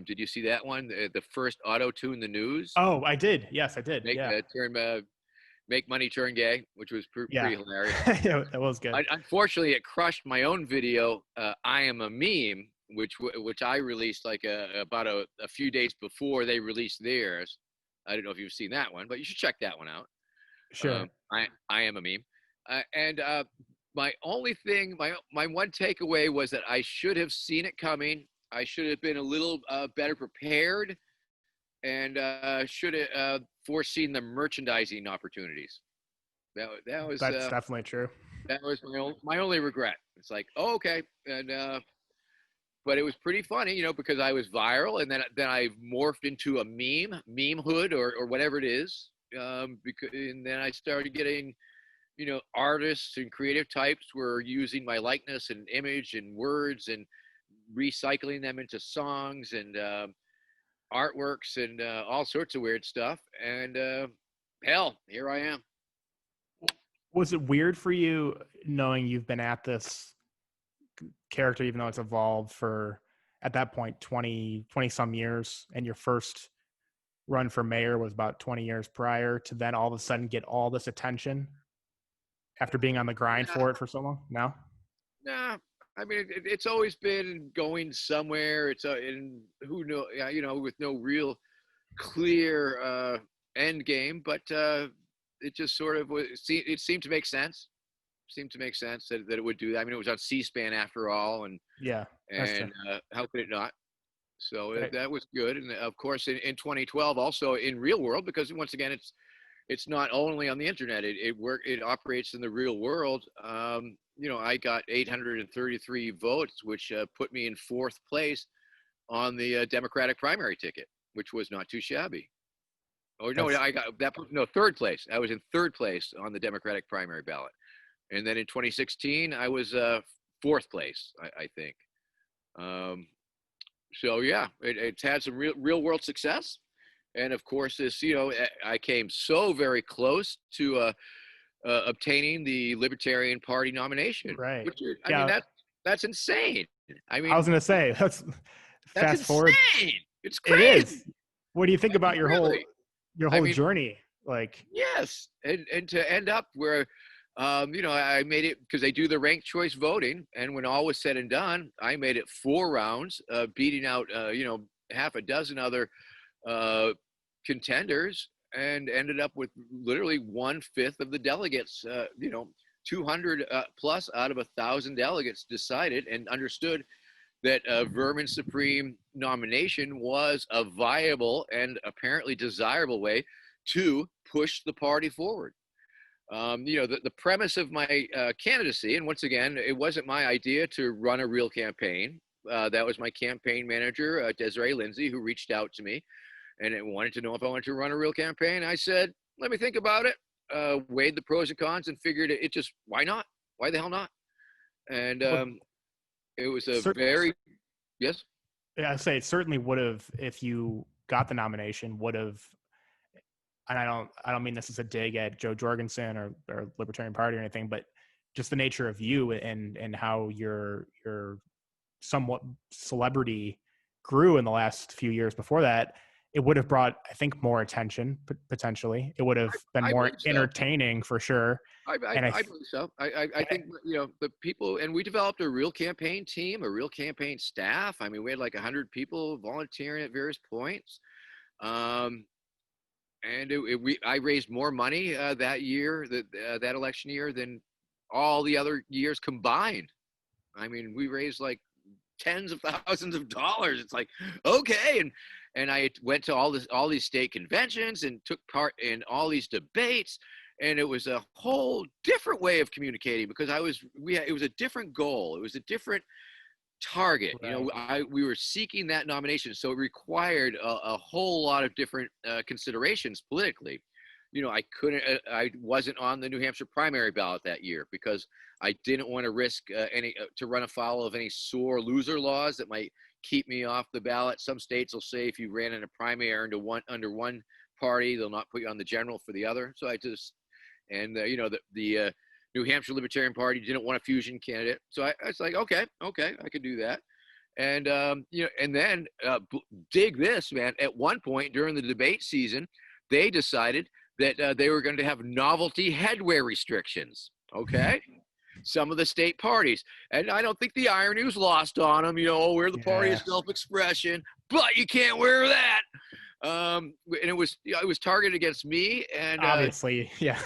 Did you see that one? The first auto-tune the news? Oh, I did. Yes, I did. Make money, turn gay, which was pretty hilarious. Yeah, that was good. Unfortunately, it crushed my own video, I Am a Meme, which I released like about a few days before they released theirs. I don't know if you've seen that one, but you should check that one out. Sure. I Am a Meme. And my only thing, my one takeaway was that I should have seen it coming. I should have been a little better prepared, and should have foreseen the merchandising opportunities. That was That's definitely true. That was my only regret. It's like, oh, okay, and but it was pretty funny, because I was viral, and then I morphed into a meme hood or whatever it is, and then I started getting, artists and creative types were using my likeness and image and words and recycling them into songs and artworks and all sorts of weird stuff. And hell, here I am. Was it weird for you knowing you've been at this character, even though it's evolved for, at that point, 20 some years, and your first run for mayor was about 20 years prior, to then all of a sudden get all this attention after being on the grind for it for so long? No? Nah. I mean, it's always been going somewhere. It's in who know, with no real clear end game, but it just sort of it seemed to make sense. That it would do that. I mean, it was on C-SPAN after all, and how could it not? So right. That was good. And of course, in 2012, also in real world, because once again, it's not only on the internet. It operates in the real world. I got 833 votes, which put me in 4th place on the Democratic primary ticket, which was not too shabby. Oh no, I got that. No, 3rd place. I was in 3rd place on the Democratic primary ballot, and then in 2016, I was 4th place, I think. So yeah, it's had some real world success, and of course, this I came so very close to obtaining the Libertarian Party nomination. Right. Which I mean, that's insane. I mean, I was going to say, that's fast insane. forward. It's crazy. It is. What do you think about your whole journey? Like, yes. And to end up where, I made it, because they do the ranked choice voting. And when all was said and done, I made it 4 rounds, beating out, half a dozen other contenders, and ended up with literally 1/5 of the delegates. 200 plus out of 1,000 delegates decided and understood that a Vermin Supreme nomination was a viable and apparently desirable way to push the party forward. The premise of my candidacy, and once again, it wasn't my idea to run a real campaign. That was my campaign manager, Desiree Lindsay, who reached out to me and wanted to know if I wanted to run a real campaign. I said, let me think about it, weighed the pros and cons, and figured it just, why not? Why the hell not? And it was a very, yes? Yeah, I'd say it certainly would have, if you got the nomination, would have, and I don't mean this as a dig at Joe Jorgensen or Libertarian Party or anything, but just the nature of you and how your somewhat celebrity grew in the last few years before that, it would have brought, I think, more attention potentially. It would have been more entertaining for sure. I believe so. I think, the people, and we developed a real campaign team, a real campaign staff. I mean, we had like 100 people volunteering at various points. And I raised more money that year, that election year, than all the other years combined. I mean, we raised like tens of thousands of dollars. It's like, okay. And I went to all these state conventions and took part in all these debates. And it was a whole different way of communicating because it was a different goal. It was a different target. Right. We were seeking that nomination. So it required a whole lot of different considerations politically. I wasn't on the New Hampshire primary ballot that year because I didn't want to risk to run afoul of any sore loser laws that might keep me off the ballot. Some states will say if you ran in a primary under one party, they'll not put you on the general for the other. So the New Hampshire Libertarian Party didn't want a fusion candidate. So I was like, okay, I could do that. And, and then dig this, man. At one point during the debate season, they decided that they were going to have novelty headwear restrictions. Okay. Some of the state parties. And I don't think the irony was lost on them. We're the party of self-expression, but you can't wear that. And it was targeted against me and obviously, yeah.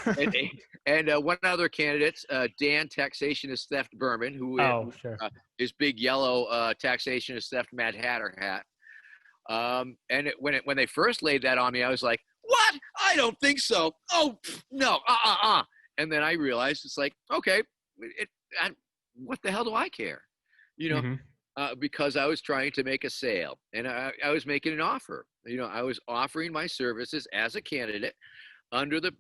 and one other candidate, Dan Taxationist Theft Berman, who his big yellow Taxationist Theft Mad Hatter hat. And when they first laid that on me, I was like, what? I don't think so. Oh no, And then I realized it's like, okay, what the hell do I care? Because I was trying to make a sale and I was making an offer. I was offering my services as a candidate under the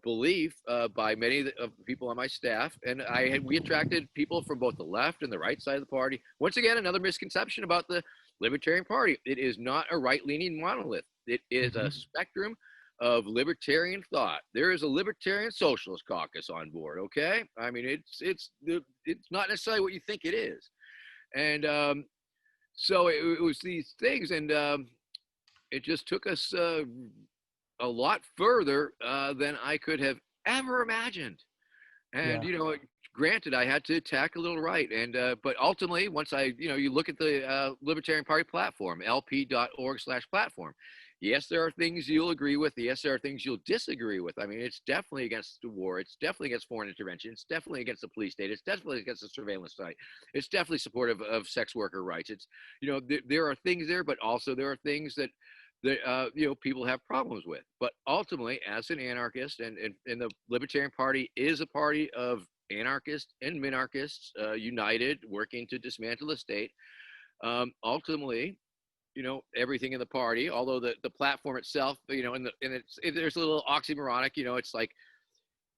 belief by many of the people on my staff. And we attracted people from both the left and the right side of the party. Once again, another misconception about the Libertarian Party. It is not a right-leaning monolith. It is a spectrum of libertarian thought. There is a Libertarian Socialist Caucus on board. Okay. I mean, it's not necessarily what you think it is. And so it was these things, and it just took us a lot further than I could have ever imagined. And, granted, I had to tack a little right. And but ultimately, once you look at the Libertarian Party platform, lp.org/platform. Yes, there are things you'll agree with. Yes, there are things you'll disagree with. I mean, it's definitely against the war. It's definitely against foreign intervention. It's definitely against the police state. It's definitely against the surveillance state. It's definitely supportive of sex worker rights. It's, there are things there, but also there are things that people have problems with. But ultimately, as an anarchist, and the Libertarian Party is a party of anarchists and minarchists united, working to dismantle the state. Ultimately, everything in the party, although the platform itself, there's a little oxymoronic, it's like,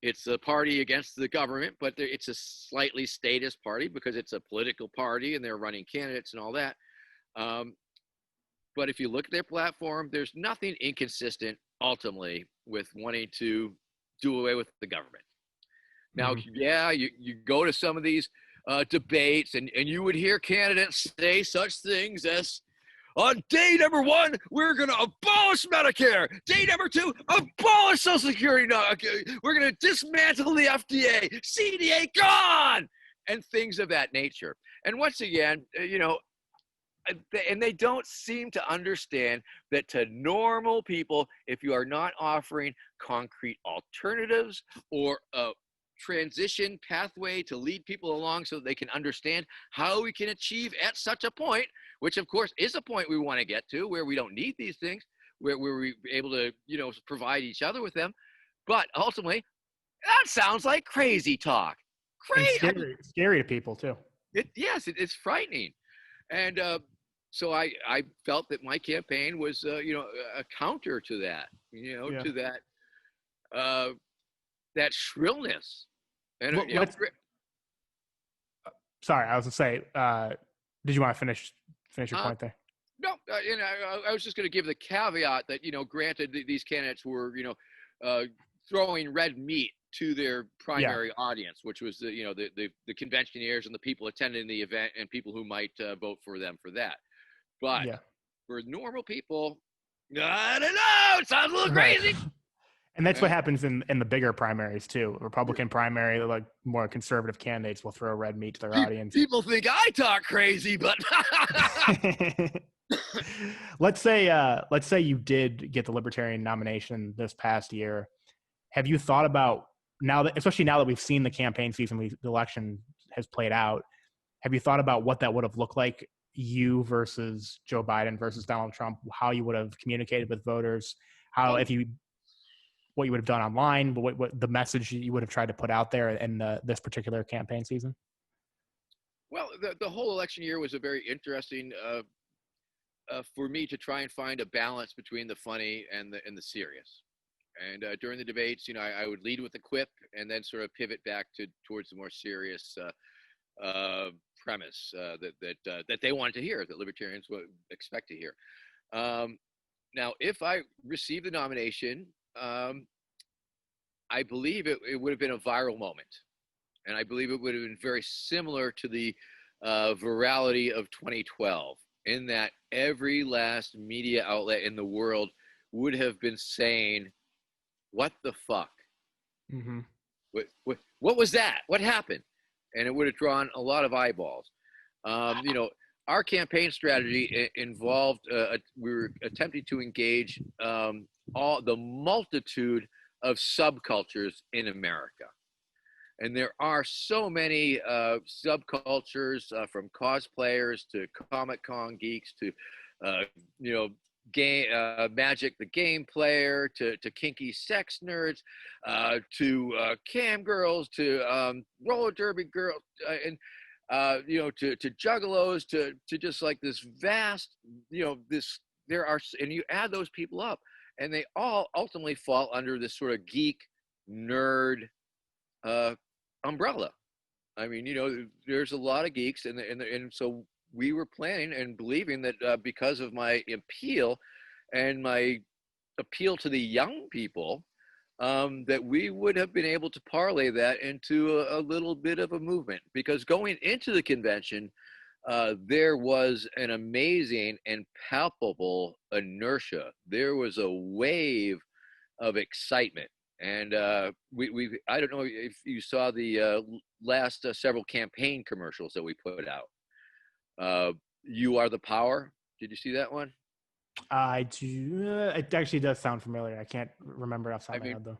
it's a party against the government, but it's a slightly statist party because it's a political party and they're running candidates and all that. But if you look at their platform, there's nothing inconsistent ultimately with wanting to do away with the government. Now, you go to some of these debates and you would hear candidates say such things as, on day number 1, we're going to abolish Medicare. Day number 2, abolish Social Security. No, we're going to dismantle the FDA. CDA gone! And things of that nature. And once again, and they don't seem to understand that to normal people, if you are not offering concrete alternatives or a transition pathway to lead people along so that they can understand how we can achieve at such a point, which of course is a point we want to get to, where we don't need these things, where we're able to, provide each other with them. But ultimately, that sounds like crazy talk. And Crazy. scary to people too. It's frightening. And so I felt that my campaign was, a counter to that, Yeah. to that shrillness. And, Sorry, I was gonna say, did you want to finish your point there? no, I was just going to give the caveat that, granted these candidates were, throwing red meat to their primary audience, which was the conventioneers and the people attending the event and people who might vote for them for that. But for normal people, I don't know. It sounds a little crazy. And that's what happens in the bigger primaries too. Republican primary, like more conservative candidates will throw red meat to their audience. People think I talk crazy, but let's say you did get the Libertarian nomination this past year. Have you thought about especially now that we've seen the campaign season, the election has played out, have you thought about what that would have looked like, you versus Joe Biden versus Donald Trump, how you would have communicated with voters, what you would have done online, what the message you would have tried to put out there in this particular campaign season? Well, the whole election year was a very interesting for me to try and find a balance between the funny and the serious. And during the debates, I would lead with a quip and then sort of pivot back towards the more serious premise that they wanted to hear, that libertarians would expect to hear. Now, if I received the nomination, I believe it would have been a viral moment. And I believe it would have been very similar to the virality of 2012, in that every last media outlet in the world would have been saying, what the fuck? Mm-hmm. What was that? What happened? And it would have drawn a lot of eyeballs. Our campaign strategy involved, we were attempting to engage all the multitude of subcultures in America. And there are so many subcultures, from cosplayers to Comic-Con geeks to, game Magic the Game Player to kinky sex nerds, to cam girls, to roller derby girls, and to juggalos, to just like this vast, and you add those people up, and they all ultimately fall under this sort of geek nerd umbrella. I mean, there's a lot of geeks, and so we were planning and believing that because of my appeal and my appeal to the young people, that we would have been able to parlay that into a little bit of a movement. Because going into the convention, there was an amazing and palpable inertia. There was a wave of excitement. And I don't know if you saw the last several campaign commercials that we put out. You Are the Power. Did you see that one? I do. It actually does sound familiar. I can't remember outside my head though.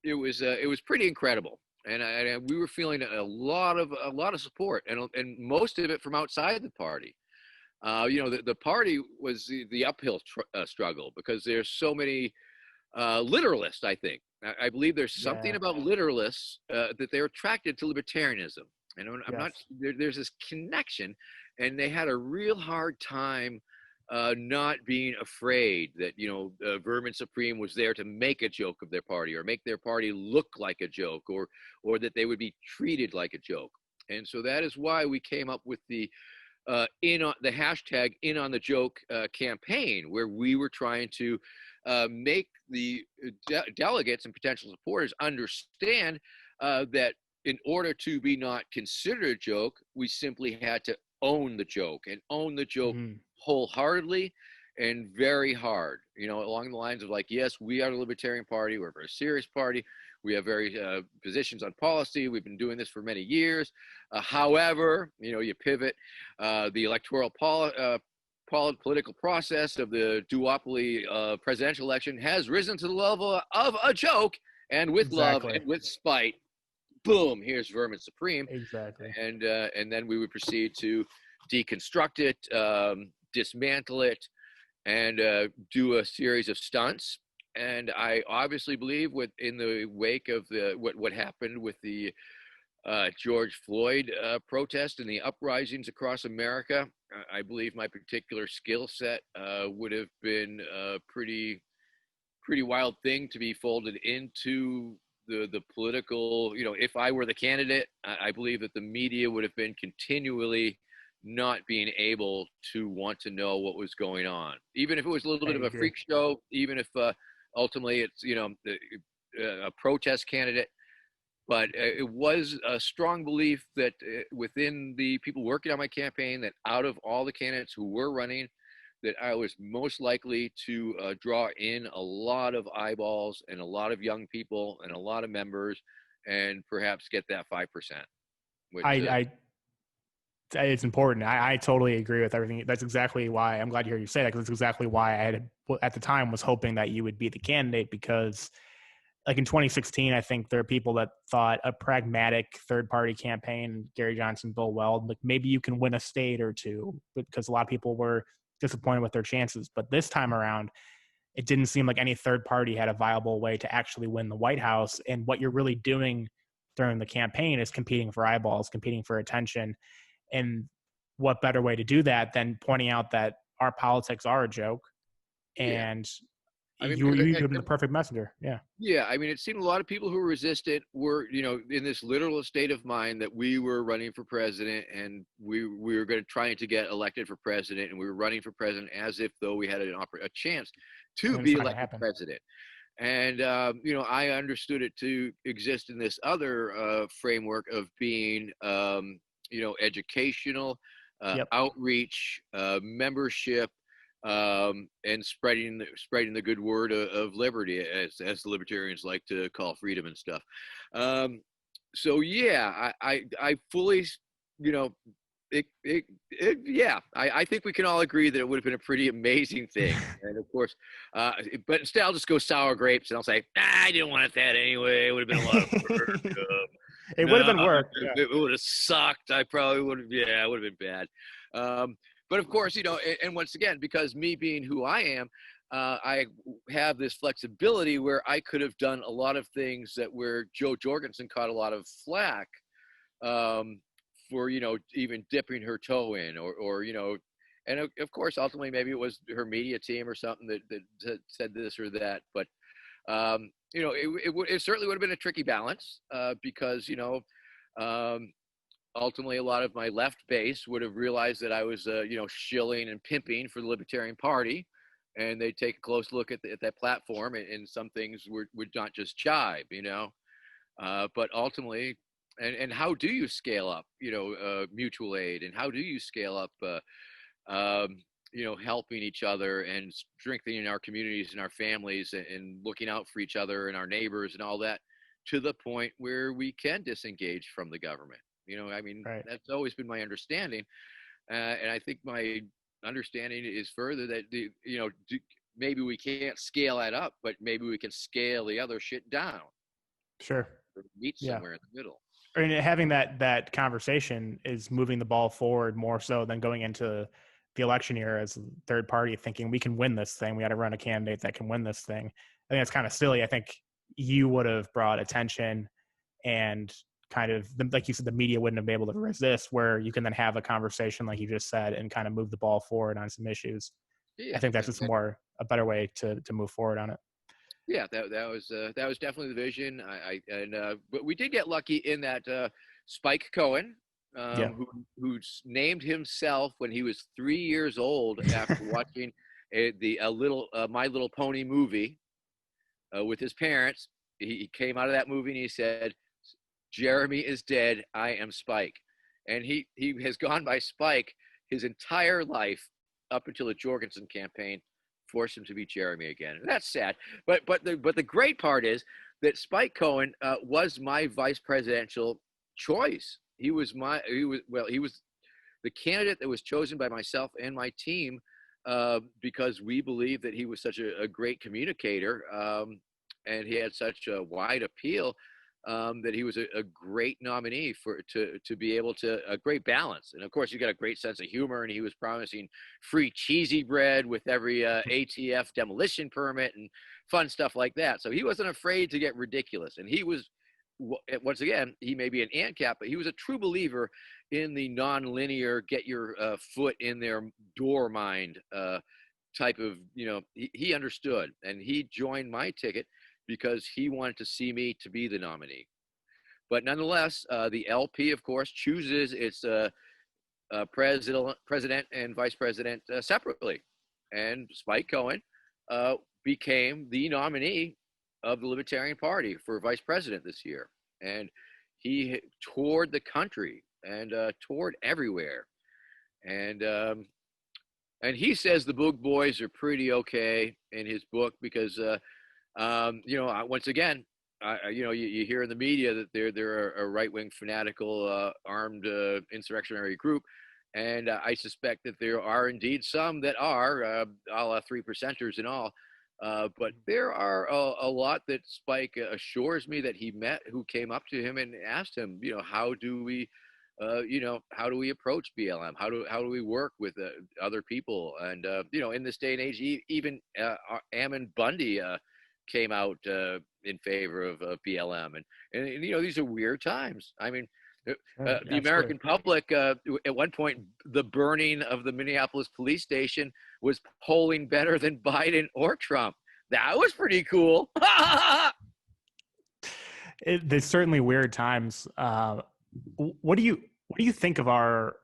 It was pretty incredible, and we were feeling a lot of support, and most of it from outside the party. The party was the uphill struggle, because there's so many literalists. I think I believe there's something about literalists that they're attracted to libertarianism, and I'm not. There's this connection, and they had a real hard time not being afraid that Vermin Supreme was there to make a joke of their party, or make their party look like a joke, or that they would be treated like a joke. And so that is why we came up with the hashtag In on the Joke campaign, where we were trying to make the delegates and potential supporters understand that in order to be not considered a joke, we simply had to own the joke, and own the joke wholeheartedly and very hard, along the lines of like, yes, we are the Libertarian Party. We're a very serious party. We have very positions on policy. We've been doing this for many years. However, you pivot. The electoral political process of the duopoly presidential election has risen to the level of a joke, and with love and with spite, boom, here's Vermin Supreme. Exactly. And then we would proceed to deconstruct it, dismantle it, and do a series of stunts. and I obviously believe in the wake of what happened with the George Floyd protest and the uprisings across America, I believe my particular skill set would have been a pretty wild thing to be folded into the political. If I were the candidate, I believe that the media would have been continually not being able to want to know what was going on, even if it was a little bit of a freak show, even if ultimately it's a protest candidate. But it was a strong belief that within the people working on my campaign, that out of all the candidates who were running, that I was most likely to draw in a lot of eyeballs and a lot of young people and a lot of members, and perhaps get that 5%. Which, it's important. I totally agree with everything. That's exactly why I'm glad to hear you say that, because it's exactly why I had, at the time, was hoping that you would be the candidate, because like in 2016, I think there are people that thought a pragmatic third-party campaign, Gary Johnson, Bill Weld, like maybe you can win a state or two, because a lot of people were disappointed with their chances. But this time around, it didn't seem like any third party had a viable way to actually win the White House. And what you're really doing during the campaign is competing for eyeballs, competing for attention. And what better way to do that than pointing out that our politics are a joke, and you've been the perfect messenger. Yeah, I mean, it seemed a lot of people who resisted were, in this literal state of mind that we were running for president, and we were going to try to get elected for president, and we were running for president as if though we had a chance to be elected president. And I understood it to exist in this other framework of being, educational, outreach, membership, and spreading the good word of liberty, as the libertarians like to call freedom and stuff. So yeah, I fully, I think we can all agree that it would have been a pretty amazing thing. And of course, but instead I'll just go sour grapes and I'll say, I didn't want that anyway. It would have been a lot of work. It would have been work. It would have sucked. I probably would have. Yeah, it would have been bad. But of course, and once again, because me being who I am, I have this flexibility where I could have done a lot of things where Jo Jorgensen caught a lot of flack for, even dipping her toe in, or and of course, ultimately, maybe it was her media team or something that said this or that. But it certainly would have been a tricky balance because ultimately a lot of my left base would have realized that I was shilling and pimping for the Libertarian Party, and they'd take a close look at that platform, and some things would not just jive, but ultimately, and how do you scale up mutual aid, and how do you scale up helping each other and strengthening our communities and our families, and looking out for each other and our neighbors and all that, to the point where we can disengage from the government. Right. That's always been my understanding. And I think my understanding is further that, maybe we can't scale that up, but maybe we can scale the other shit down. Sure. Or meet somewhere in the middle. And having that conversation is moving the ball forward more so than going into the election year as a third party thinking we can win this thing. We got to run a candidate that can win this thing. I think that's kind of silly. I think you would have brought attention, and kind of, like you said, the media wouldn't have been able to resist, where you can then have a conversation like you just said and kind of move the ball forward on some issues. Yeah, I think that's just a better way to move forward on it. Yeah, that was definitely the vision. But we did get lucky in that Spike Cohen, who named himself when he was 3 years old after watching a My Little Pony movie with his parents. He came out of that movie and he said, "Jeremy is dead. I am Spike." And he has gone by Spike his entire life up until the Jorgensen campaign forced him to be Jeremy again. And that's sad. But the great part is that Spike Cohen was my vice presidential choice. He was the candidate that was chosen by myself and my team because we believed that he was such a great communicator, and he had such a wide appeal that he was a great nominee to be able to a great balance. And of course, you got a great sense of humor, and he was promising free cheesy bread with every ATF demolition permit and fun stuff like that. So he wasn't afraid to get ridiculous, and he was. Once again, he may be an ANCAP, but he was a true believer in the nonlinear, get your foot in their door mind type of, he understood, and he joined my ticket because he wanted to see me to be the nominee. But nonetheless, the LP, of course, chooses its president and vice president separately. And Spike Cohen became the nominee of the Libertarian Party for vice president this year. And he toured the country and toured everywhere. And he says the Boog Boys are pretty okay in his book because, once again, you hear in the media that they're a right-wing fanatical armed insurrectionary group. And I suspect that there are indeed some that are, a la 3%ers and all. But there are a lot that Spike assures me that he met, who came up to him and asked him, how do we approach BLM? How do we work with other people? And in this day and age, even Ammon Bundy came out in favor of BLM, and these are weird times. I mean, the American public, at one point, the burning of the Minneapolis police station was polling better than Biden or Trump. That was pretty cool. There's certainly weird times. What do you think of our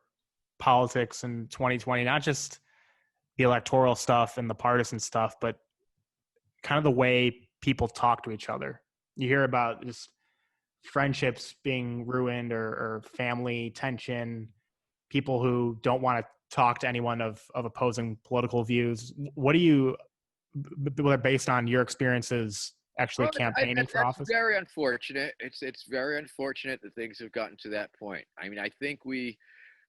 politics in 2020? Not just the electoral stuff and the partisan stuff, but kind of the way people talk to each other. You hear about just friendships being ruined or family tension, people who don't want to talk to anyone of opposing political views. What do you, based on your experiences actually campaigning for office? It's very unfortunate. It's very unfortunate that things have gotten to that point. I mean, I think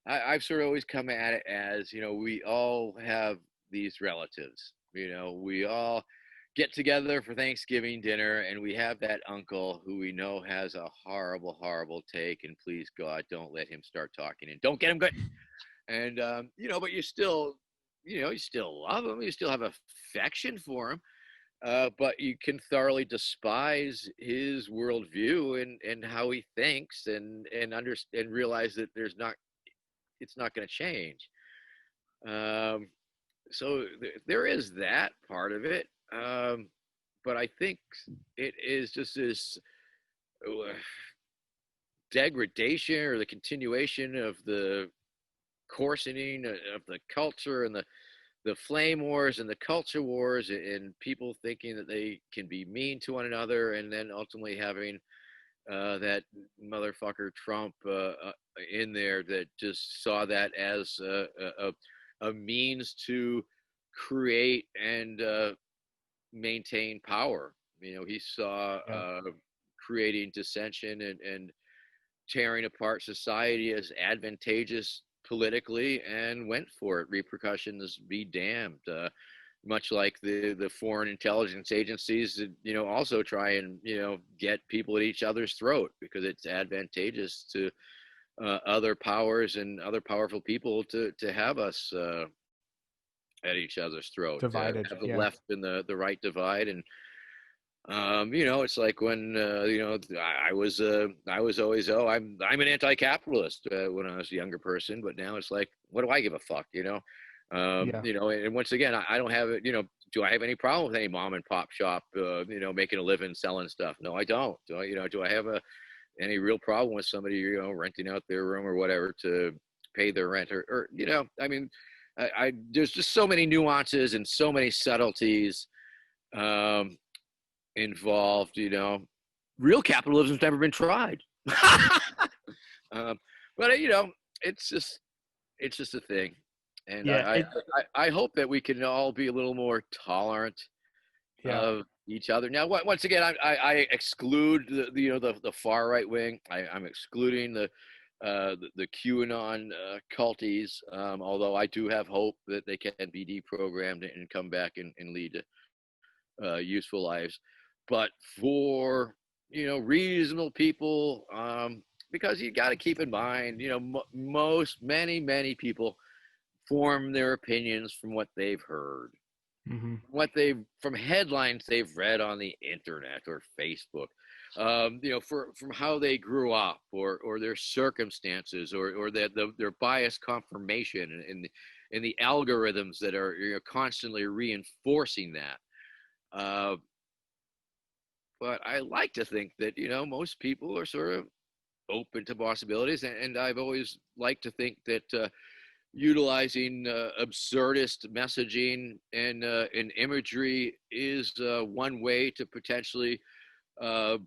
I've sort of always come at it as, we all have these relatives, we all get together for Thanksgiving dinner, and we have that uncle who we know has a horrible, horrible take, and please God, don't let him start talking and don't get him good. And, but you still love him. You still have affection for him. But you can thoroughly despise his worldview and how he thinks and realize that it's not going to change. So there is that part of it. But I think it is just this degradation or the continuation of the coarsening of the culture and the flame wars and the culture wars and people thinking that they can be mean to one another, and then ultimately having that motherfucker Trump in there that just saw that as a means to create and maintain power. He saw creating dissension and tearing apart society as advantageous politically, and went for it. Repercussions be damned. Much like the foreign intelligence agencies, also try and get people at each other's throat because it's advantageous to other powers and other powerful people to have us at each other's throat. Divided. Have the left and the right divide. And it's like when I was always I'm an anti-capitalist when I was a younger person, but now it's like, what do I give a fuck? And once again, I don't have it. Do I have any problem with any mom and pop shop making a living selling stuff? No, I don't. Do I have any real problem with somebody renting out their room or whatever to pay their rent or I there's just so many nuances and so many subtleties involved. Real capitalism's never been tried. But it's just a thing. And I hope that we can all be a little more tolerant of each other. Now, once again, I exclude the far right wing. I'm excluding the QAnon culties, although I do have hope that they can be deprogrammed and come back and lead to useful lives. But for reasonable people, because you got to keep in mind, many people form their opinions from what they've heard, from headlines they've read on the internet or Facebook, from how they grew up, or their circumstances, or their bias confirmation in the algorithms that are constantly reinforcing that. But I like to think that, most people are sort of open to possibilities. And I've always liked to think that utilizing absurdist messaging and imagery is one way to potentially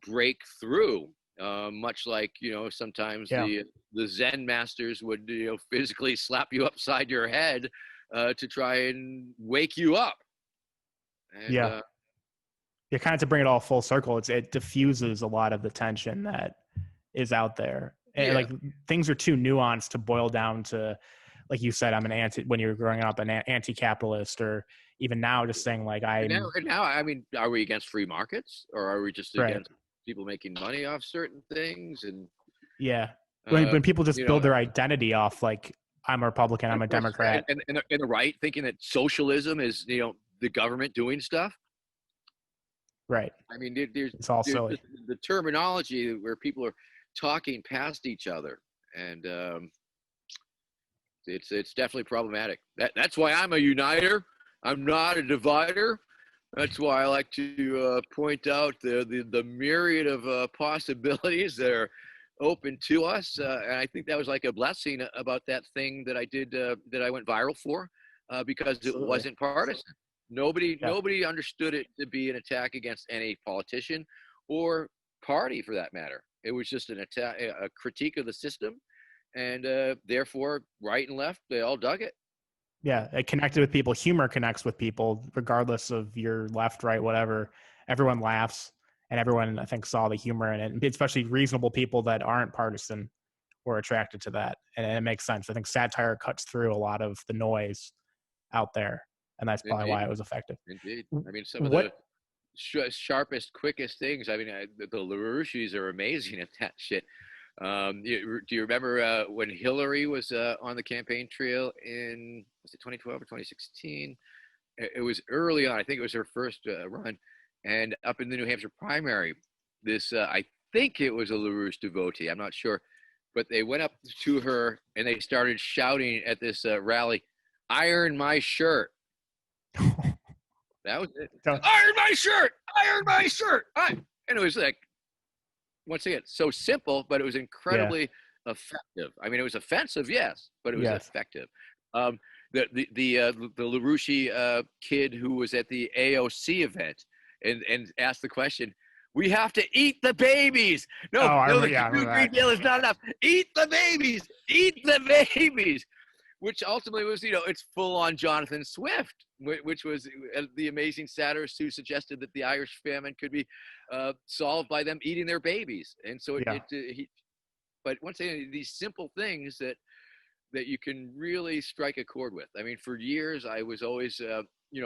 break through. Much like, sometimes the Zen masters would, physically slap you upside your head to try and wake you up. And, kind of to bring it all full circle, it diffuses a lot of the tension that is out there. And like, things are too nuanced to boil down to, like you said, when you were growing up, an anti-capitalist, or even now just saying like, now, I mean, are we against free markets, or are we just against people making money off certain things? And when people just build their identity off, like, I'm a Republican, I'm a Democrat. And the right thinking that socialism is, the government doing stuff. Right. I mean, there's silly. The terminology where people are talking past each other, and it's definitely problematic. That's why I'm a uniter. I'm not a divider. That's why I like to point out the myriad of possibilities that are open to us. And I think that was like a blessing about that thing that I did, that I went viral for, because it wasn't partisan. Nobody understood it to be an attack against any politician or party, for that matter. It was just an attack, a critique of the system, and therefore, right and left, they all dug it. Yeah, it connected with people. Humor connects with people, regardless of your left, right, whatever. Everyone laughs, and everyone, I think, saw the humor in it. And especially reasonable people that aren't partisan were attracted to that, and it makes sense. I think satire cuts through a lot of the noise out there. And that's probably why it was effective. Indeed. I mean, some of the sharpest, quickest things. I mean, the LaRouches are amazing at that shit. Do you remember when Hillary was on the campaign trail was it 2012 or 2016? It was early on. I think it was her first run. And up in the New Hampshire primary, I think it was a LaRouche devotee. I'm not sure. But they went up to her and they started shouting at this rally, "Iron my shirt." That was it. Iron my shirt! Iron my shirt! And it was like, once again, so simple, but it was incredibly effective. I mean, it was offensive, yes, but it was effective. The LaRouche kid who was at the AOC event and asked the question, "We have to eat the babies. The Green Deal is not enough. Eat the babies. Eat the babies." Which ultimately was, it's full on Jonathan Swift, which was the amazing satirist who suggested that the Irish famine could be solved by them eating their babies. And so but once again, these simple things that you can really strike a chord with. I mean, for years, I was always,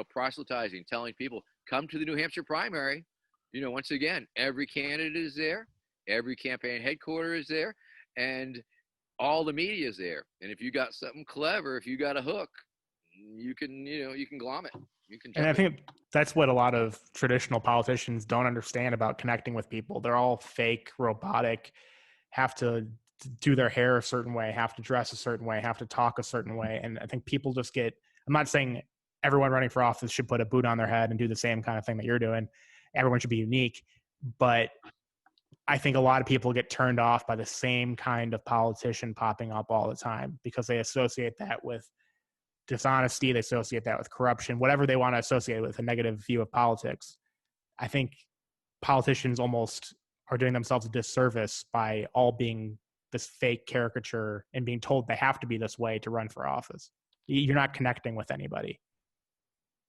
proselytizing, telling people, come to the New Hampshire primary. Once again, every candidate is there. Every campaign headquarters is there. And all the media is there, and if you got something clever, if you got a hook, you can glom it. You can. And I think that's what a lot of traditional politicians don't understand about connecting with people. They're all fake, robotic, have to do their hair a certain way, have to dress a certain way, have to talk a certain way. And I think people just I'm not saying everyone running for office should put a boot on their head and do the same kind of thing that you're doing. Everyone should be unique, but I think a lot of people get turned off by the same kind of politician popping up all the time because they associate that with dishonesty. They associate that with corruption, whatever they want to associate with a negative view of politics. I think politicians almost are doing themselves a disservice by all being this fake caricature and being told they have to be this way to run for office. You're not connecting with anybody.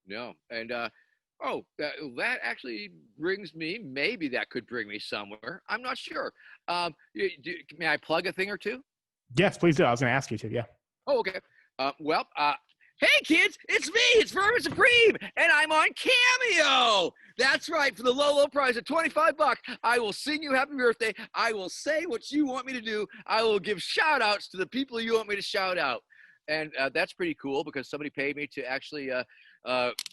No. And, that actually brings me, maybe that could bring me somewhere. I'm not sure. May I plug a thing or two? Yes, please do. I was going to ask you to, yeah. Oh, okay. Hey kids, it's me, it's Vermin Supreme, and I'm on Cameo. That's right. For the low, low price of $25, I will sing you happy birthday. I will say what you want me to do. I will give shout outs to the people you want me to shout out. And that's pretty cool because somebody paid me to actually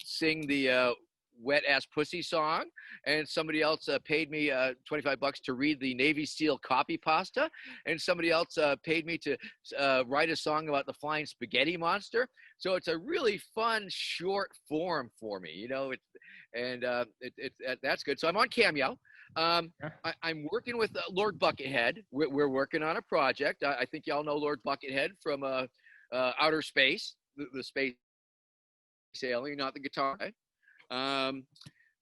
sing the Wet Ass Pussy song, and somebody else paid me $25 to read the Navy SEAL copy pasta, and somebody else paid me to write a song about the flying spaghetti monster. So it's a really fun short form for me, you know. That's good. So I'm on Cameo. I'm working with Lord Buckethead. We're working on a project. I think y'all know Lord Buckethead from outer space, the space alien, not the guitar.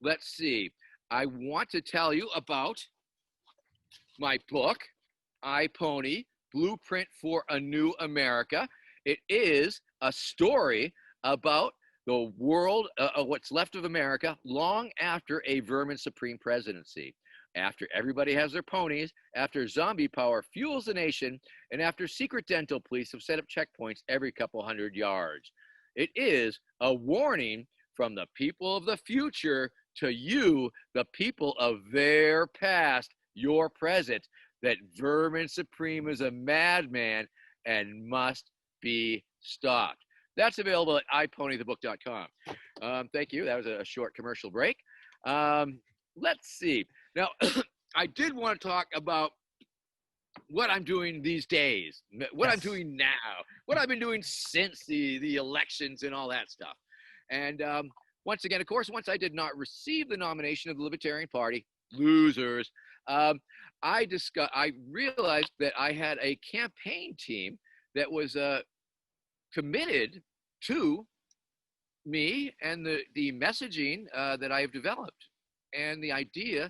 Let's see. I want to tell you about my book, iPony, Blueprint for a New America. It is a story about the world, what's left of America, long after a Vermin Supreme presidency. After everybody has their ponies, after zombie power fuels the nation, and after secret dental police have set up checkpoints every couple hundred yards. It is a warning from the people of the future to you, the people of their past, your present, that Vermin Supreme is a madman and must be stopped. That's available at iPonythebook.com. Thank you. That was a short commercial break. Let's see. Now, I did want to talk about what I'm doing these days, what I'm doing now, what I've been doing since the elections and all that stuff. And once again, of course, once I did not receive the nomination of the Libertarian Party, losers, I realized that I had a campaign team that was committed to me and the messaging that I have developed, and the idea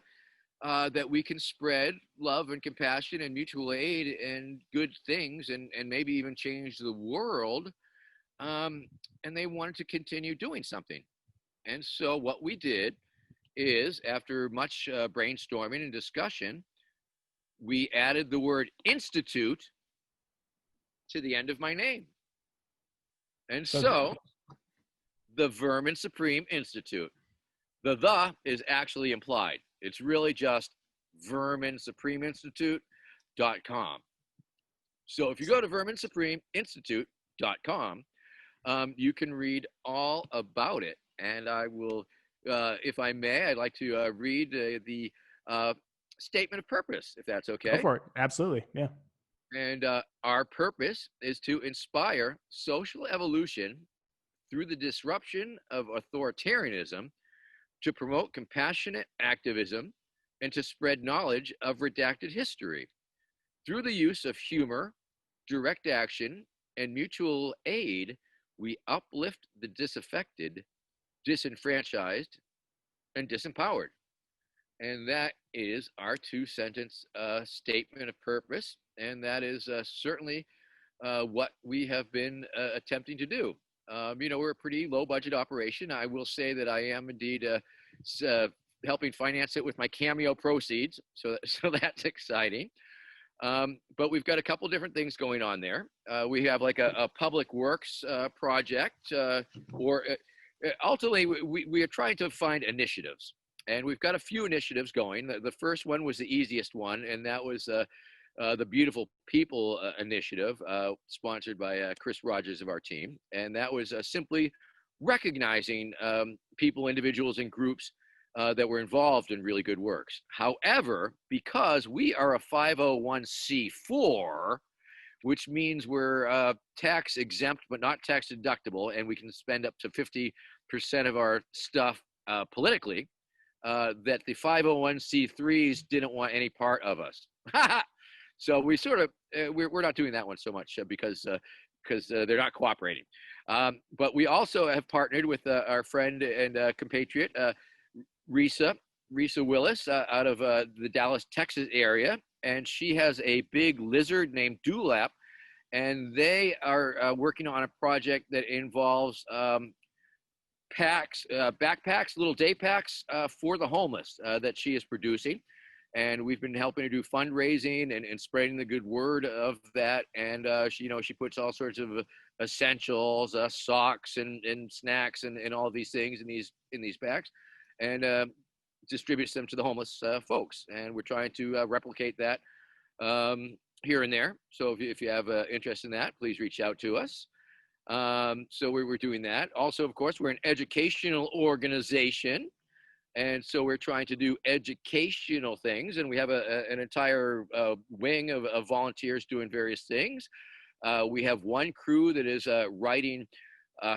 that we can spread love and compassion and mutual aid and good things and maybe even change the world. And they wanted to continue doing something. And so what we did is, after much brainstorming and discussion, we added the word institute to the end of my name. And so the Vermin Supreme Institute. The is actually implied. It's really just verminsupremeinstitute.com. So if you go to verminsupremeinstitute.com, you can read all about it. And I will, if I may, I'd like to read the statement of purpose, if that's okay. Go for it. Absolutely. Yeah. And our purpose is to inspire social evolution through the disruption of authoritarianism, to promote compassionate activism, and to spread knowledge of redacted history. Through the use of humor, direct action, and mutual aid, we uplift the disaffected, disenfranchised, and disempowered. And that is our two-sentence statement of purpose, and that is certainly what we have been attempting to do. You know, we're a pretty low-budget operation. I will say that I am indeed helping finance it with my Cameo proceeds, so that's exciting. But we've got a couple different things going on there. We have like a public works project, or ultimately we are trying to find initiatives. And we've got a few initiatives going. The first one was the easiest one, and that was the Beautiful People initiative, sponsored by Chris Rogers of our team. And that was simply recognizing people, individuals, and groups that were involved in really good works. However, because we are a 501c4, which means we're tax exempt but not tax deductible, and we can spend up to 50% of our stuff politically, that the 501c3s didn't want any part of us. So we sort of, we're not doing that one so much because they're not cooperating. But we also have partnered with our friend and compatriot, Risa Willis, out of the Dallas, Texas area. And she has a big lizard named Dewlap. And they are working on a project that involves backpacks, little day packs for the homeless that she is producing. And we've been helping to do fundraising and spreading the good word of that. And she puts all sorts of essentials, socks and snacks and all of these things in these packs. And distributes them to the homeless folks, and we're trying to replicate that here and there. So if you have interest in that, please reach out to us. So we're doing that. Also, of course, we're an educational organization, and so we're trying to do educational things, and we have an entire wing of volunteers doing various things. We have one crew that is writing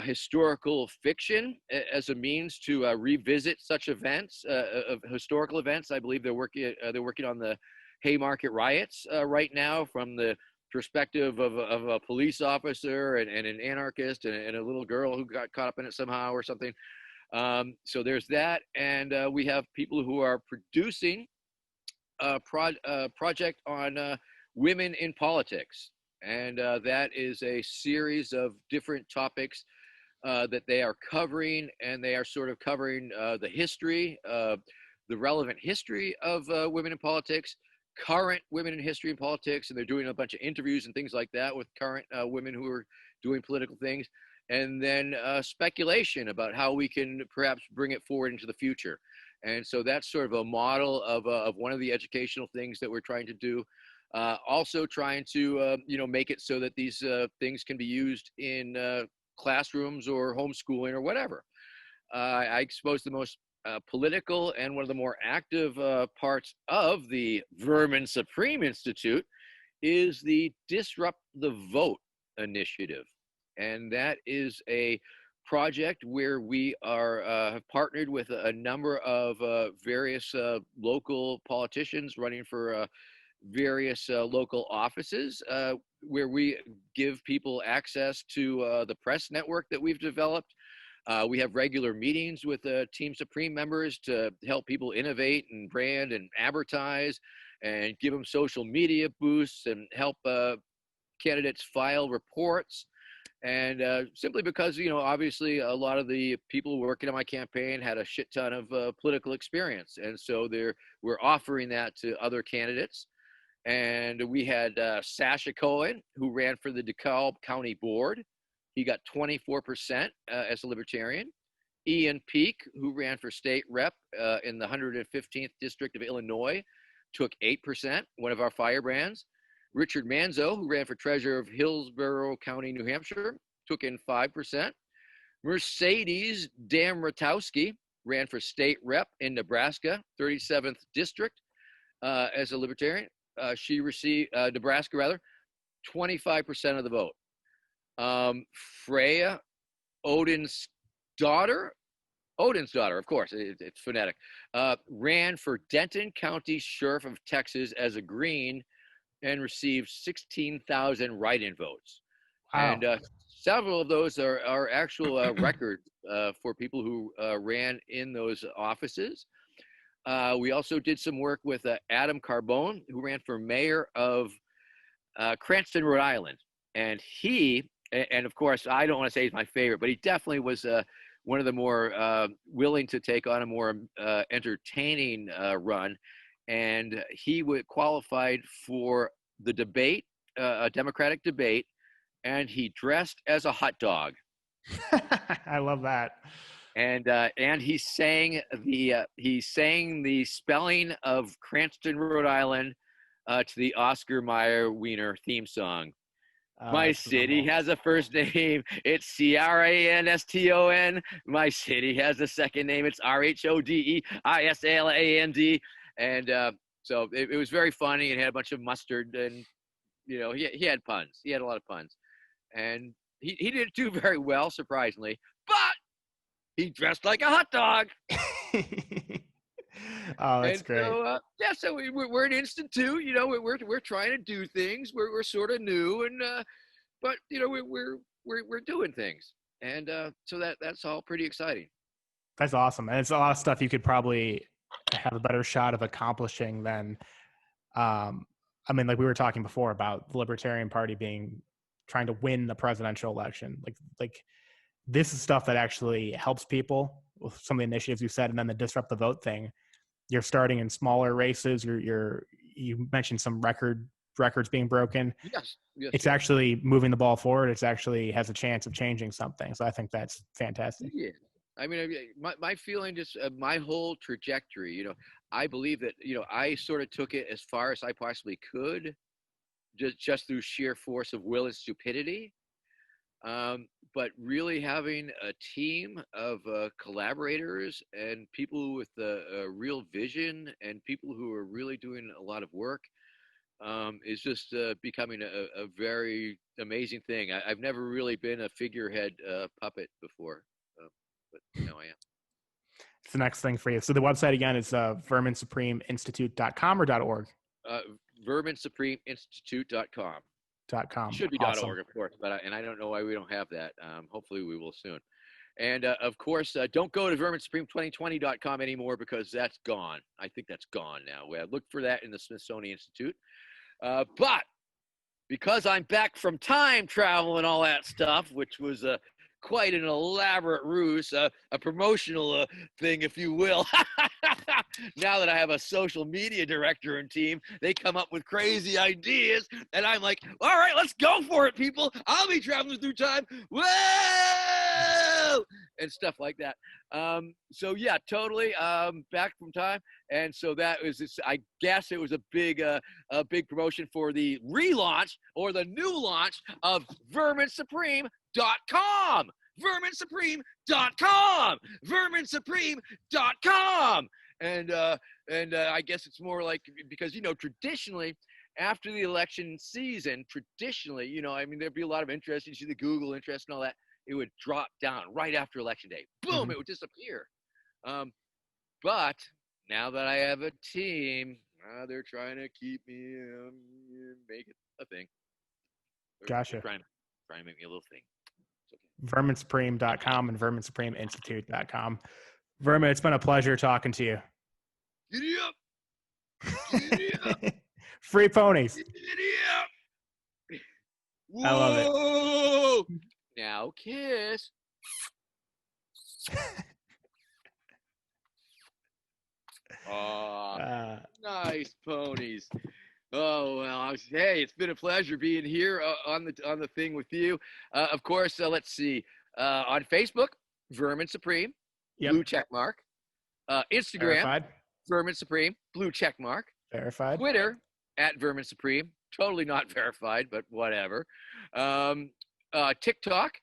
historical fiction as a means to revisit such events, of historical events. I believe they're working on the Haymarket riots right now from the perspective of a police officer and an anarchist and a little girl who got caught up in it somehow or something. So there's that, and we have people who are producing a project on women in politics, and that is a series of different topics that they are covering, and they are sort of covering the history, the relevant history of women in politics, current women in history and politics, and they're doing a bunch of interviews and things like that with current women who are doing political things, and then speculation about how we can perhaps bring it forward into the future. And so that's sort of a model of one of the educational things that we're trying to do. Also trying to make it so that these things can be used in classrooms or homeschooling or whatever. I suppose the most political and one of the more active parts of the Vermin Supreme Institute is the Disrupt the Vote initiative. And that is a project where we have partnered with a number of various local politicians running for various local offices, where we give people access to the press network that we've developed. We have regular meetings with Team Supreme members to help people innovate and brand and advertise and give them social media boosts and help candidates file reports. And simply because, obviously a lot of the people working on my campaign had a shit ton of political experience. And so we're offering that to other candidates. And we had Sasha Cohen, who ran for the DeKalb County Board. He got 24% as a Libertarian. Ian Peake, who ran for state rep in the 115th District of Illinois, took 8%, one of our firebrands. Richard Manzo, who ran for treasurer of Hillsborough County, New Hampshire, took in 5%. Mercedes Damratowski ran for state rep in Nebraska, 37th District, as a Libertarian. She received, Nebraska rather, 25% of the vote. Freya Odin's daughter, of course, it's phonetic, ran for Denton County Sheriff of Texas as a Green and received 16,000 write-in votes. Wow. And several of those are actual records for people who ran in those offices. We also did some work with Adam Carbone, who ran for mayor of Cranston, Rhode Island. And and of course, I don't want to say he's my favorite, but he definitely was one of the more willing to take on a more entertaining run. And he qualified for the debate, a Democratic debate, and he dressed as a hot dog. I love that. And he sang the spelling of Cranston, Rhode Island, to the Oscar Mayer Wiener theme song. My city has a first name. It's Cranston. My city has a second name. It's Rhodesiland. And so it was very funny. It had a bunch of mustard, and he had puns. He had a lot of puns, and he didn't do very well, surprisingly. But he dressed like a hot dog. Oh, that's great. So, so we're an institute. We're trying to do things. We're sort of new, and but we're doing things, and so that's all pretty exciting. That's awesome, and it's a lot of stuff you could probably have a better shot of accomplishing than, like we were talking before about the Libertarian Party trying to win the presidential election. Like this is stuff that actually helps people with some of the initiatives you said, and then the Disrupt the Vote thing. You're starting in smaller races. You mentioned some records being broken. Yes. It's actually moving the ball forward. It's actually has a chance of changing something. So I think that's fantastic. Yeah. I mean, my feeling, just my whole trajectory, I believe that, I sort of took it as far as I possibly could, just through sheer force of will and stupidity. But really having a team of collaborators and people with a real vision and people who are really doing a lot of work is just becoming a very amazing thing. I've never really been a figurehead puppet before, but now I am. It's the next thing for you. So the website again is verminsupremeinstitute.com or .org? VerminSupremeInstitute.com. .com. Should be Awesome. .org, of course, and I don't know why we don't have that. Hopefully we will soon. And of course, don't go to VerminSupreme2020.com anymore because that's gone. I think that's gone now. Look for that in the Smithsonian Institute. But because I'm back from time travel and all that stuff, which was quite an elaborate ruse, a promotional thing, if you will. Now that I have a social media director and team, they come up with crazy ideas, and I'm like, all right, let's go for it, people. I'll be traveling through time. Whoa! And stuff like that. So yeah, totally back from time. And so that was this, I guess it was a big promotion for the relaunch or the new launch of VerminSupreme.com. VerminSupreme.com. VerminSupreme.com. And I guess it's more like, because, traditionally, after the election season, traditionally, I mean, there'd be a lot of interest. You see the Google interest and all that. It would drop down right after Election Day. Boom, It would disappear. But now that I have a team, they're trying to keep me, make it a thing. Gotcha. Trying to make me a little thing. VerminSupreme.com and VerminSupremeInstitute.com. Vermin, it's been a pleasure talking to you. Giddy up. Giddy up. Free ponies. Giddy up. Whoa. I love it. Now kiss. Oh, nice ponies. Oh, well, hey, it's been a pleasure being here on the thing with you. Of course, let's see. On Facebook, Vermin Supreme, blue check mark. Instagram, Verified. Vermin Supreme, blue check mark. Verified. Twitter, @Vermin Supreme, totally not verified, but whatever. TikTok,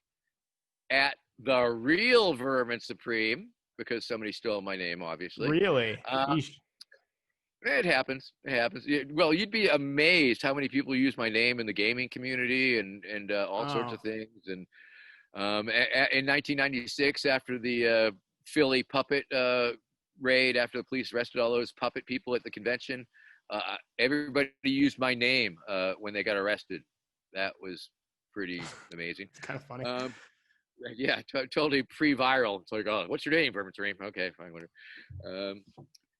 @The Vermin Supreme, because somebody stole my name, obviously. Really? It happens. It happens. Well, you'd be amazed how many people use my name in the gaming community and all sorts of things. And in 1996, after the Philly puppet raid, after the police arrested all those puppet people at the convention, everybody used my name when they got arrested. That was pretty amazing. It's kind of funny. Yeah, totally pre-viral. It's like, oh, what's your name, Vermin Supreme? Okay, fine, whatever.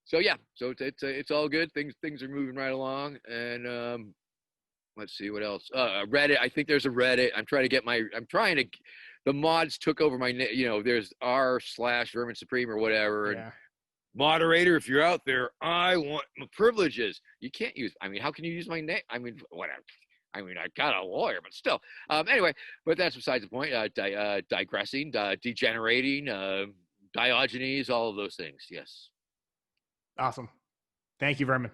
So yeah, so it's all good. Things are moving right along, and let's see what else. Reddit. I think there's a Reddit. The mods took over my name. There's r/Vermin Supreme or whatever. Yeah. And moderator, if you're out there, I want my privileges. You can't use. I mean, how can you use my name? I mean, whatever. I mean, I got a lawyer, but still. Anyway, but that's besides the point. Digressing, degenerating, Diogenes, all of those things. Yes. Awesome. Thank you, Vermin.